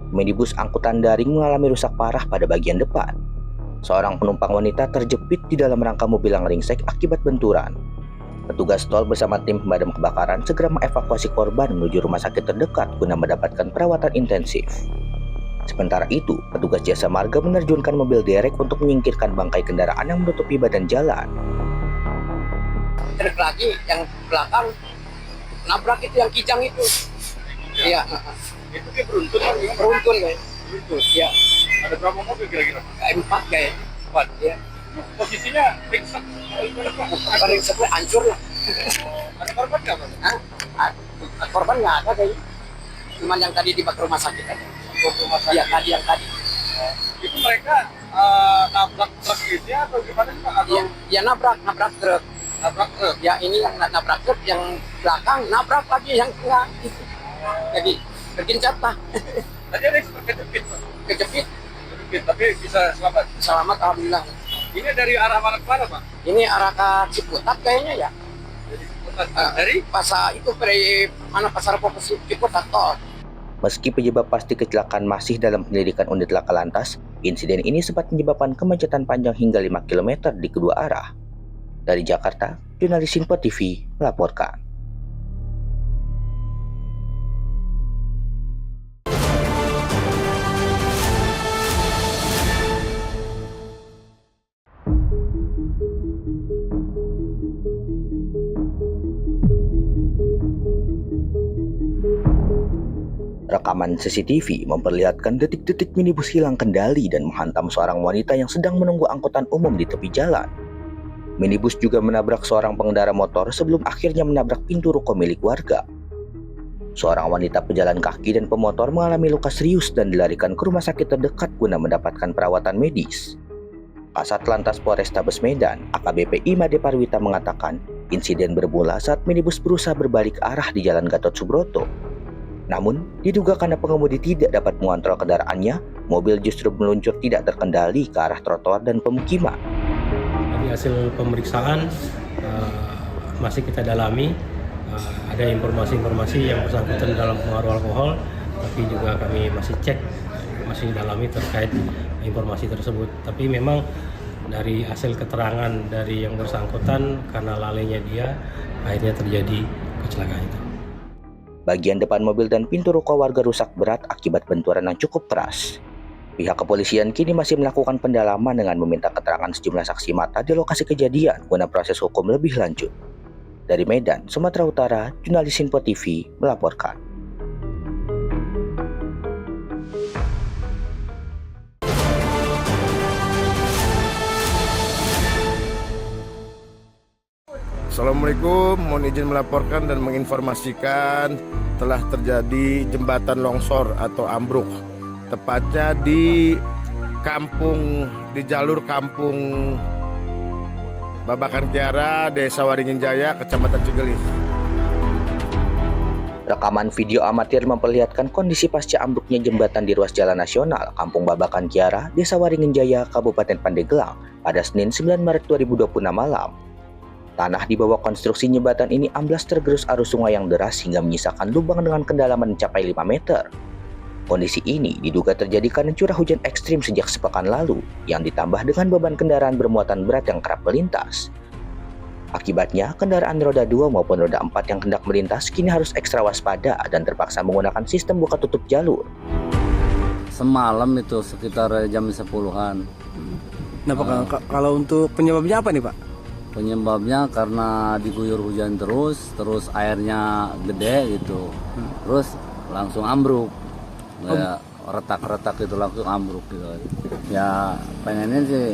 Minibus angkutan daring mengalami rusak parah pada bagian depan. Seorang penumpang wanita terjepit di dalam rangka mobil yang ringsek akibat benturan. Petugas tol bersama tim pemadam kebakaran segera mengevakuasi korban menuju rumah sakit terdekat guna mendapatkan perawatan intensif. Sementara itu, petugas jasa marga menerjunkan mobil derek untuk menyingkirkan bangkai kendaraan yang menutupi badan jalan. Truk lagi yang belakang nabrak itu yang kijang itu. Iya. Itu dia beruntun kan? Beruntun ya. Beruntun. Iya. Ada berapa mobil kira-kira? 4 kayak. 4. Iya. Posisinya ringsek. Ringseknya hancur lah. Ada korban nggak, Pak? Hah? Korban nggak ada kayaknya. Cuman yang tadi dibawa ke rumah sakit aja. Iya, tadi yang tadi. Itu mereka nabrak truk ini atau gimana sih, Pak? Iya, ya nabrak truk. Nabrak truk? Ya ini yang nabrak truk, yang belakang nabrak lagi yang tengah. Jadi terkincap lah. Tadi ada yang kejepit, Pak? Kejepit, tapi bisa selamat? Selamat, alhamdulillah. Ini dari arah mana ke mana, Pak? Ini arah ke Ciputat kayaknya ya. Jadi Ciputat. Dari? Pasar itu dari mana pasar Popesi Ciputat tol. Meski penyebab pasti kecelakaan masih dalam penyelidikan unit laka lantas, insiden ini sempat menyebabkan kemacetan panjang hingga 5 km di kedua arah. Dari Jakarta, jurnalis Info TV melaporkan. Rekaman CCTV memperlihatkan detik-detik minibus hilang kendali dan menghantam seorang wanita yang sedang menunggu angkutan umum di tepi jalan. Minibus juga menabrak seorang pengendara motor sebelum akhirnya menabrak pintu ruko milik warga. Seorang wanita pejalan kaki dan pemotor mengalami luka serius dan dilarikan ke rumah sakit terdekat guna mendapatkan perawatan medis. Kasat Lantas Polrestabes Medan, AKBP Imade Parwita mengatakan, insiden bermula saat minibus berusaha berbalik arah di Jalan Gatot Subroto. Namun, diduga karena pengemudi tidak dapat mengontrol kendaraannya, mobil justru meluncur tidak terkendali ke arah trotoar dan pemukiman. hasil pemeriksaan masih kita dalami. Ada informasi-informasi yang bersangkutan dalam pengaruh alkohol, tapi juga kami masih cek, masih dalami terkait informasi tersebut. Tapi memang dari hasil keterangan dari yang bersangkutan, karena lalainya dia, akhirnya terjadi kecelakaan itu. Bagian depan mobil dan pintu ruko warga rusak berat akibat benturan yang cukup keras. Pihak kepolisian kini masih melakukan pendalaman dengan meminta keterangan sejumlah saksi mata di lokasi kejadian guna proses hukum lebih lanjut. Dari Medan, Sumatera Utara, jurnalis Info TV melaporkan. Assalamualaikum, mohon izin melaporkan dan menginformasikan telah terjadi jembatan longsor atau ambruk, tepatnya di jalur kampung Babakan Kiara, Desa Waringin Jaya, Kecamatan Cigelis. Rekaman video amatir memperlihatkan kondisi pasca ambruknya jembatan di ruas Jalan Nasional Kampung Babakan Kiara, Desa Waringin Jaya, Kabupaten Pandeglang pada Senin 9 Maret 2026 malam. Tanah di bawah konstruksi jembatan ini amblas tergerus arus sungai yang deras hingga menyisakan lubang dengan kedalaman mencapai 5 meter. Kondisi ini diduga terjadi karena curah hujan ekstrim sejak sepekan lalu yang ditambah dengan beban kendaraan bermuatan berat yang kerap melintas. Akibatnya, kendaraan roda 2 maupun roda 4 yang hendak melintas kini harus ekstra waspada dan terpaksa menggunakan sistem buka tutup jalur. Semalam itu sekitar jam 10-an. Nah, kalau untuk penyebabnya apa nih, Pak? Penyebabnya karena diguyur hujan terus airnya gede gitu. Terus langsung ambruk. Kayak retak-retak itu langsung ambruk gitu. Ya pengennya sih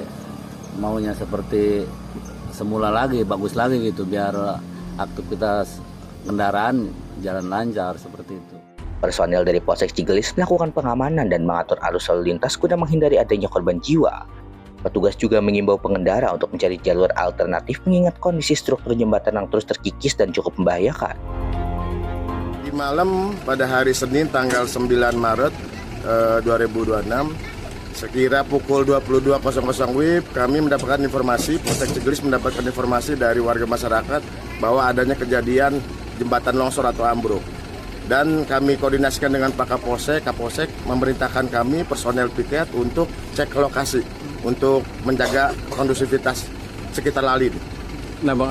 maunya seperti semula lagi, bagus lagi gitu biar aktivitas kendaraan jalan lancar seperti itu. Personel dari Polsek Cigelis melakukan pengamanan dan mengatur arus lalu lintas guna menghindari adanya korban jiwa. Petugas juga mengimbau pengendara untuk mencari jalur alternatif mengingat kondisi struktur jembatan yang terus terkikis dan cukup membahayakan. Di malam pada hari Senin tanggal 9 Maret 2026, sekira pukul 22.00 WIB, kami mendapatkan informasi, Polsek Cigelis mendapatkan informasi dari warga masyarakat bahwa adanya kejadian jembatan longsor atau ambruk. Dan kami koordinasikan dengan Pak Kapolsek memerintahkan kami personel piket untuk cek ke lokasi untuk menjaga kondusivitas sekitar Lalin. Nah, Bang,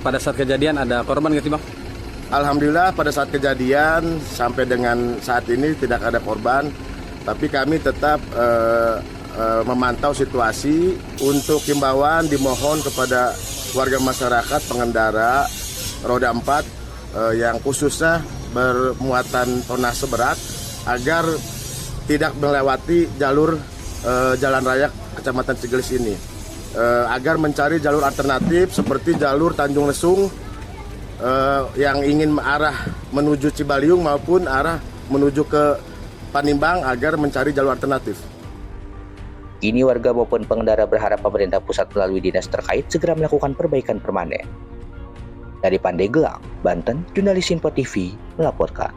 pada saat kejadian ada korban nggak sih, Bang? Alhamdulillah pada saat kejadian sampai dengan saat ini tidak ada korban, tapi kami tetap memantau situasi. Untuk himbauan dimohon kepada warga masyarakat pengendara roda 4 yang khususnya bermuatan tonase berat agar tidak melewati jalur jalan raya Kecamatan Cigelis ini, agar mencari jalur alternatif seperti jalur Tanjung Lesung yang ingin arah menuju Cibaliung maupun arah menuju ke Panimbang agar mencari jalur alternatif. Kini warga maupun pengendara berharap pemerintah pusat melalui dinas terkait segera melakukan perbaikan permanen. Dari Pandeglang, Banten, jurnalis Info TV melaporkan.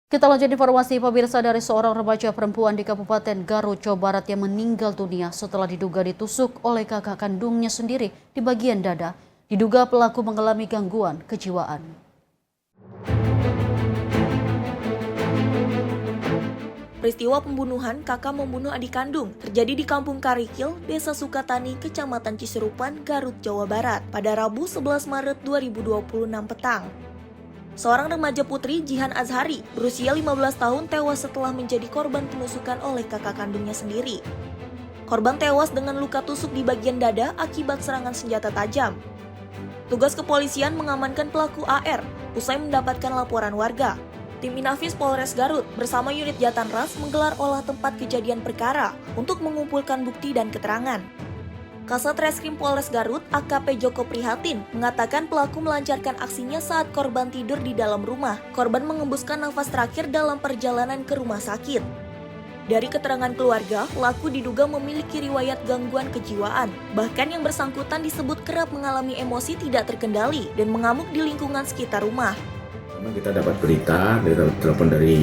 Kita lanjut informasi pemirsa dari seorang remaja perempuan di Kabupaten Garut, Jawa Barat yang meninggal dunia setelah diduga ditusuk oleh kakak kandungnya sendiri di bagian dada. Diduga pelaku mengalami gangguan kejiwaan. Peristiwa pembunuhan kakak membunuh adik kandung terjadi di Kampung Karikil, Desa Sukatani, Kecamatan Ciserupan, Garut, Jawa Barat pada Rabu 11 Maret 2026 petang. Seorang remaja putri Jihan Azhari berusia 15 tahun tewas setelah menjadi korban penusukan oleh kakak kandungnya sendiri. Korban tewas dengan luka tusuk di bagian dada akibat serangan senjata tajam. Tugas kepolisian mengamankan pelaku AR usai mendapatkan laporan warga. Tim Inafis Polres Garut bersama unit Jatanras menggelar olah tempat kejadian perkara untuk mengumpulkan bukti dan keterangan. Kasat Reskrim Polres Garut, AKP Joko Prihatin, mengatakan pelaku melancarkan aksinya saat korban tidur di dalam rumah. Korban mengembuskan nafas terakhir dalam perjalanan ke rumah sakit. Dari keterangan keluarga, pelaku diduga memiliki riwayat gangguan kejiwaan. Bahkan yang bersangkutan disebut kerap mengalami emosi tidak terkendali dan mengamuk di lingkungan sekitar rumah. Kita dapat berita, telepon dari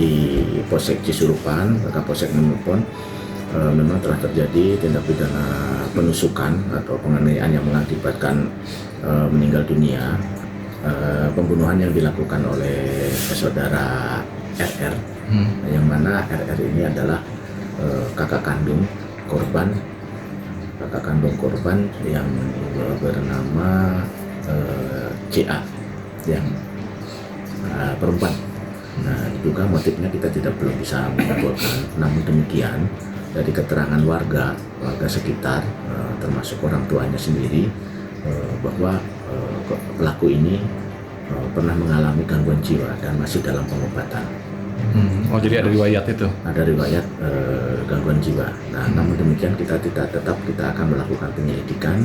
Polsek Cisurupan, Kapolsek menelpon memang telah terjadi tindak pidana penusukan atau penganiayaan yang mengakibatkan meninggal dunia. Pembunuhan yang dilakukan oleh saudara RR, yang mana RR ini adalah kakak kandung korban yang bernama CA yang perempuan. Nah, diduga motifnya kita belum bisa menyimpulkan. Namun demikian, dari keterangan warga sekitar, termasuk orang tuanya sendiri, bahwa pelaku ini pernah mengalami gangguan jiwa dan masih dalam pengobatan. Oh, jadi ada riwayat itu? Ada riwayat gangguan jiwa. Nah, namun demikian kita akan melakukan penyelidikan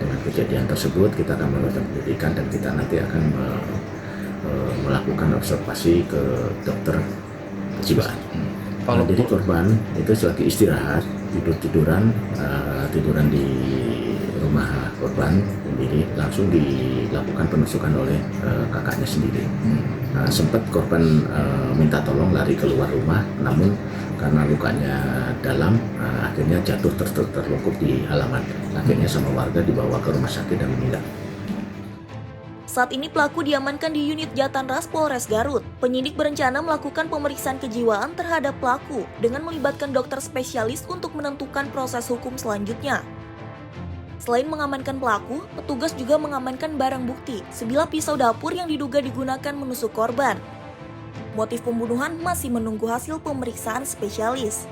dengan kejadian tersebut. Kita akan melakukan penyelidikan dan kita nanti akan melakukan observasi ke dokter kejiwaan. Jadi korban itu selagi istirahat tiduran di rumah korban sendiri, langsung dilakukan penusukan oleh kakaknya sendiri. Sempat korban minta tolong lari keluar rumah, namun karena lukanya dalam, akhirnya jatuh terlungkup di halaman. Akhirnya sama warga dibawa ke rumah sakit dan meninggal. Saat ini pelaku diamankan di unit Jatanras Polres Garut. Penyidik berencana melakukan pemeriksaan kejiwaan terhadap pelaku dengan melibatkan dokter spesialis untuk menentukan proses hukum selanjutnya. Selain mengamankan pelaku, petugas juga mengamankan barang bukti, sebilah pisau dapur yang diduga digunakan menusuk korban. Motif pembunuhan masih menunggu hasil pemeriksaan spesialis.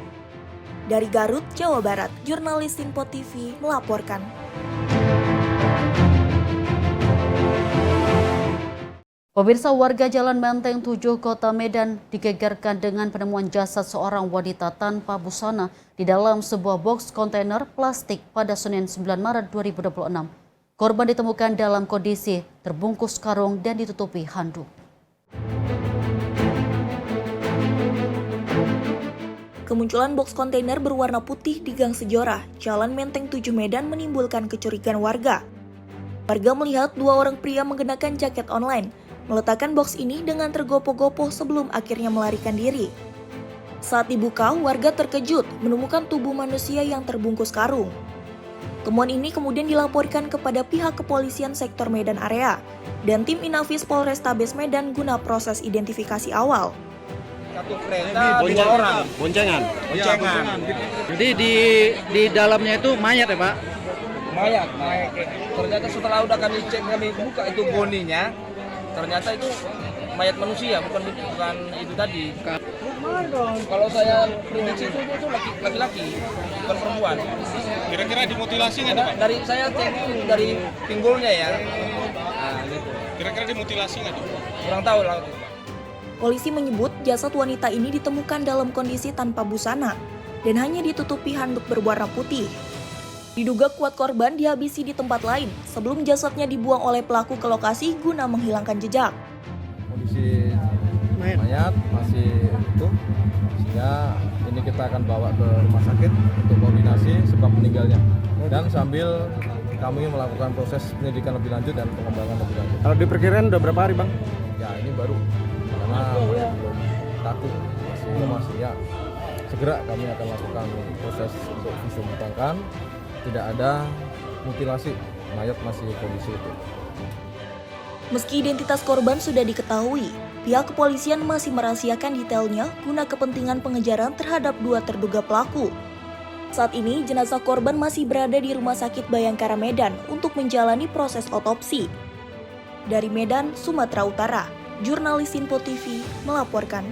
Dari Garut, Jawa Barat, jurnalis Info TV melaporkan. Pemirsa, warga Jalan Menteng 7 Kota Medan digegerkan dengan penemuan jasad seorang wanita tanpa busana di dalam sebuah boks kontainer plastik pada Senin 9 Maret 2026. Korban ditemukan dalam kondisi terbungkus karung dan ditutupi handuk. Kemunculan boks kontainer berwarna putih di Gang Sejora, Jalan Menteng 7 Medan menimbulkan kecurigaan warga. Warga melihat dua orang pria mengenakan jaket online meletakkan boks ini dengan tergopoh-gopoh sebelum akhirnya melarikan diri. Saat dibuka, warga terkejut menemukan tubuh manusia yang terbungkus karung. Temuan ini kemudian dilaporkan kepada pihak kepolisian sektor Medan Area dan tim Inafis Polrestabes Medan guna proses identifikasi awal. Satu kereta, dua orang. Boncengan. Jadi di dalamnya itu mayat ya, Pak? Mayat. Ternyata setelah udah kami buka itu boninya, ternyata itu mayat manusia, bukan itu tadi. Kalau saya prediksi itu laki-laki, bukan perempuan. Kira-kira dimutilasi nggak, Pak? Dari saya cek dari pinggulnya ya. Nah, gitu. Kira-kira dimutilasi nggak, Pak? Kurang tahu lah. Polisi menyebut jasad wanita ini ditemukan dalam kondisi tanpa busana dan hanya ditutupi handuk berwarna putih. Diduga kuat korban dihabisi di tempat lain sebelum jasadnya dibuang oleh pelaku ke lokasi guna menghilangkan jejak. Kondisi mayat masih utuh, sehingga ini kita akan bawa ke rumah sakit untuk koordinasi sebab meninggalnya. Dan sambil kami melakukan proses penyelidikan lebih lanjut dan pengembangan lebih lanjut. Kalau diperkirakan udah berapa hari, Bang? Ya, ini baru karena belum takut masih ya. Segera kami akan lakukan proses untuk visum tangkan. Tidak ada mutilasi, mayat masih kondisi itu. Meski identitas korban sudah diketahui, pihak kepolisian masih merahasiakan detailnya guna kepentingan pengejaran terhadap dua terduga pelaku. Saat ini, jenazah korban masih berada di Rumah Sakit Bayangkara Medan untuk menjalani proses otopsi. Dari Medan, Sumatera Utara, jurnalis Info TV melaporkan.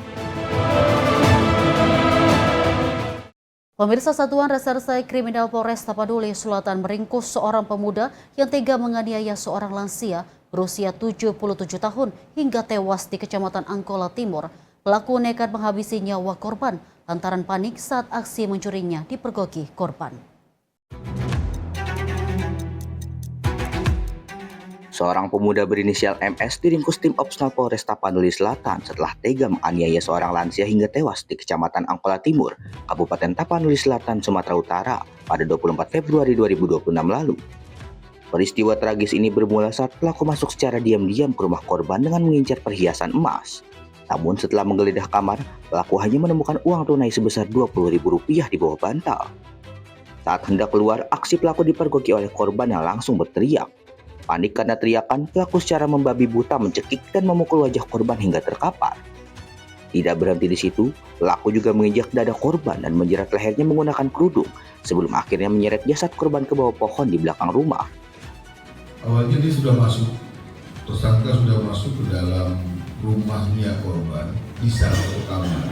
Pemirsa, Satuan Reserse Kriminal Polres Tapanuli Selatan meringkus seorang pemuda yang tega menganiaya seorang lansia berusia 77 tahun hingga tewas di Kecamatan Angkola Timur. Pelaku nekat menghabisi nyawa korban lantaran panik saat aksi mencurinya dipergoki korban. Seorang pemuda berinisial MS diringkus tim Opsnal Polres Tapanuli Selatan setelah tega menganiaya seorang lansia hingga tewas di Kecamatan Angkola Timur, Kabupaten Tapanuli Selatan, Sumatera Utara pada 24 Februari 2026 lalu. Peristiwa tragis ini bermula saat pelaku masuk secara diam-diam ke rumah korban dengan mengincar perhiasan emas. Namun setelah menggeledah kamar, pelaku hanya menemukan uang tunai sebesar Rp20.000 di bawah bantal. Saat hendak keluar, aksi pelaku dipergoki oleh korban yang langsung berteriak. Panik karena teriakan, pelaku secara membabi buta mencekik dan memukul wajah korban hingga terkapar. Tidak berhenti di situ, pelaku juga menginjak dada korban dan menjerat lehernya menggunakan kerudung sebelum akhirnya menyeret jasad korban ke bawah pohon di belakang rumah. Awalnya dia sudah masuk, tersangka sudah masuk ke dalam rumahnya korban di salah satu kamar.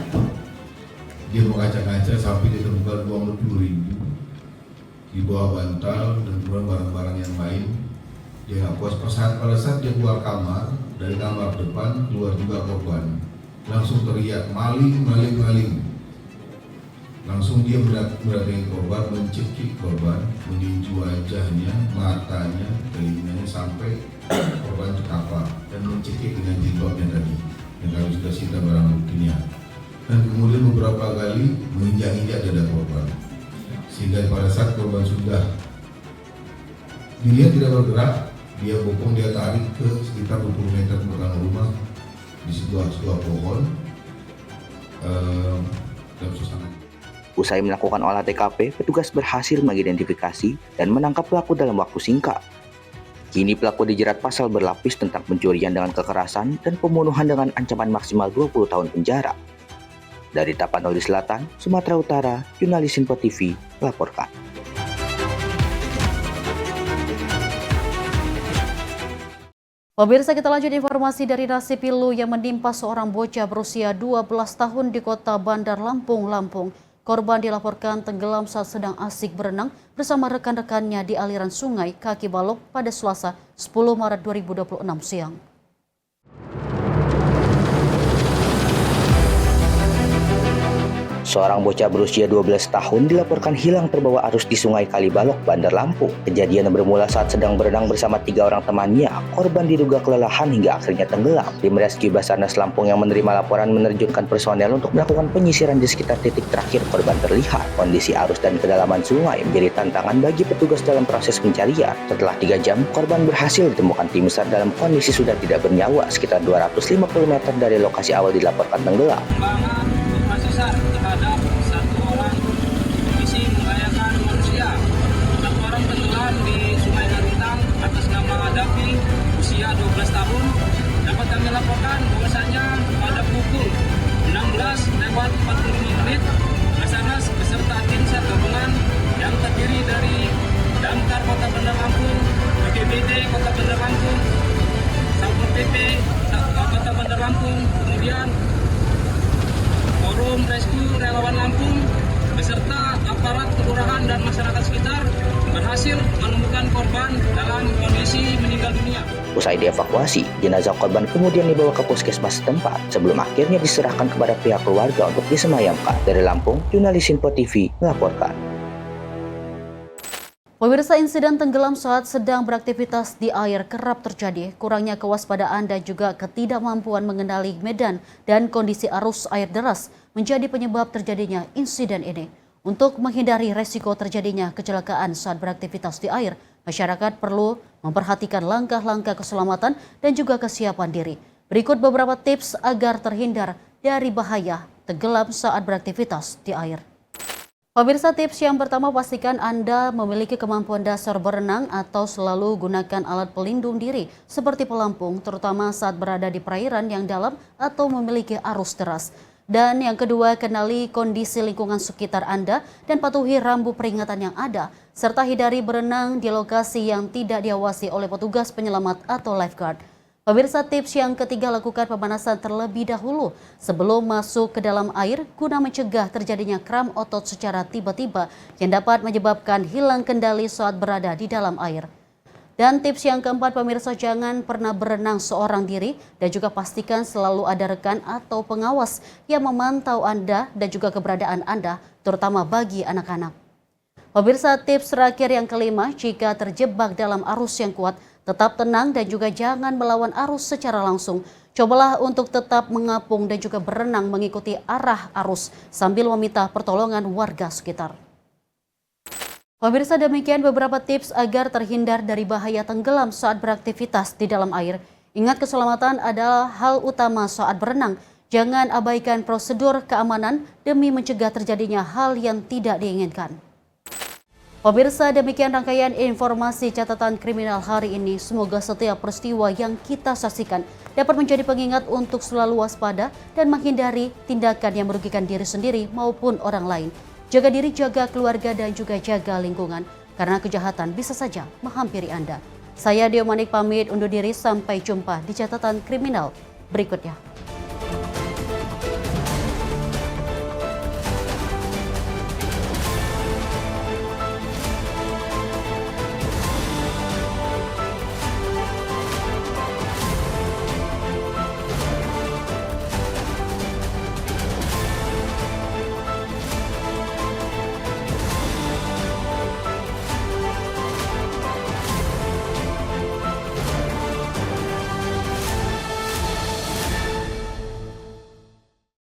Dia mengacak-acak sampai ditemukan uang Rp20.000 di bawah bantal dan kemudian barang-barang yang lain. Dia nggak puas pada saat dia keluar kamar, dari kamar depan keluar juga korban. Langsung teriak maling, maling, maling. Langsung dia mendatangi korban, mencekik korban, meninju wajahnya, matanya, telinganya sampai korban terkapar dan mencekik dengan jilbabnya tadi. Yang kami sudah sita barang buktinya. Dan kemudian beberapa kali menginjak-injak dada korban. Sehingga pada saat korban sudah dilihat tidak bergerak, dia bopong, dia tarik ke sekitar 20 meter ke belakang rumah di sebuah pohon dalam suasana. Usai melakukan olah TKP, petugas berhasil mengidentifikasi dan menangkap pelaku dalam waktu singkat. Kini pelaku dijerat pasal berlapis tentang pencurian dengan kekerasan dan pembunuhan dengan ancaman maksimal 20 tahun penjara. Dari Tapanuli Selatan, Sumatera Utara, jurnalis Info TV melaporkan. Pemirsa, kita lanjut informasi dari nasib pilu yang menimpa seorang bocah berusia 12 tahun di kota Bandar Lampung, Lampung. Korban dilaporkan tenggelam saat sedang asik berenang bersama rekan-rekannya di aliran sungai Kaki Balok pada Selasa 10 Maret 2026 siang. Seorang bocah berusia 12 tahun dilaporkan hilang terbawa arus di Sungai Kalibalok, Bandar Lampung. Kejadian bermula saat sedang berenang bersama 3 orang temannya. Korban diduga kelelahan hingga akhirnya tenggelam. Tim Rescue Basarnas Lampung yang menerima laporan menerjunkan personel untuk melakukan penyisiran di sekitar titik terakhir korban terlihat. Kondisi arus dan kedalaman sungai menjadi tantangan bagi petugas dalam proses pencarian. Setelah 3 jam, korban berhasil ditemukan tim SAR dalam kondisi sudah tidak bernyawa sekitar 250 meter dari lokasi awal dilaporkan tenggelam. Terhadap 1 orang kondisi membahayakan manusia. 1 orang tenggelam di Sungai Garutang atas nama Davi, usia 12 tahun. Dapat kami laporkan bahwasanya pada pukul 16:45 Basarnas beserta tim SAR gabungan yang terdiri dari Damkar Kota Bandar Lampung, BPBD Kota Bandar Lampung, Satpol PP Kota Bandar Lampung, kemudian Forum Rescue Relawan Lampung beserta aparat kelurahan dan masyarakat sekitar berhasil menemukan korban dalam kondisi meninggal dunia. Usai dievakuasi, jenazah korban kemudian dibawa ke puskesmas setempat sebelum akhirnya diserahkan kepada pihak keluarga untuk disemayamkan. Dari Lampung, jurnalis Info TV melaporkan. Pemirsa, insiden tenggelam saat sedang beraktivitas di air kerap terjadi. Kurangnya kewaspadaan dan juga ketidakmampuan mengenali medan dan kondisi arus air deras menjadi penyebab terjadinya insiden ini. Untuk menghindari resiko terjadinya kecelakaan saat beraktivitas di air, masyarakat perlu memperhatikan langkah-langkah keselamatan dan juga kesiapan diri. Berikut beberapa tips agar terhindar dari bahaya tenggelam saat beraktivitas di air. Pemirsa, tips yang pertama, pastikan Anda memiliki kemampuan dasar berenang atau selalu gunakan alat pelindung diri seperti pelampung, terutama saat berada di perairan yang dalam atau memiliki arus deras. Dan yang kedua, kenali kondisi lingkungan sekitar Anda dan patuhi rambu peringatan yang ada, serta hindari berenang di lokasi yang tidak diawasi oleh petugas penyelamat atau lifeguard. Pemirsa, tips yang ketiga, lakukan pemanasan terlebih dahulu sebelum masuk ke dalam air guna mencegah terjadinya kram otot secara tiba-tiba yang dapat menyebabkan hilang kendali saat berada di dalam air. Dan tips yang keempat, pemirsa, jangan pernah berenang seorang diri dan juga pastikan selalu ada rekan atau pengawas yang memantau Anda dan juga keberadaan Anda, terutama bagi anak-anak. Pemirsa, tips terakhir yang kelima, jika terjebak dalam arus yang kuat, tetap tenang dan juga jangan melawan arus secara langsung. Cobalah untuk tetap mengapung dan juga berenang mengikuti arah arus sambil meminta pertolongan warga sekitar. Pemirsa, demikian beberapa tips agar terhindar dari bahaya tenggelam saat beraktivitas di dalam air. Ingat, keselamatan adalah hal utama saat berenang. Jangan abaikan prosedur keamanan demi mencegah terjadinya hal yang tidak diinginkan. Pemirsa, demikian rangkaian informasi catatan kriminal hari ini. Semoga setiap peristiwa yang kita saksikan dapat menjadi pengingat untuk selalu waspada dan menghindari tindakan yang merugikan diri sendiri maupun orang lain. Jaga diri, jaga keluarga, dan juga jaga lingkungan, karena kejahatan bisa saja menghampiri Anda. Saya Dio Manik pamit undur diri, sampai jumpa di catatan kriminal berikutnya.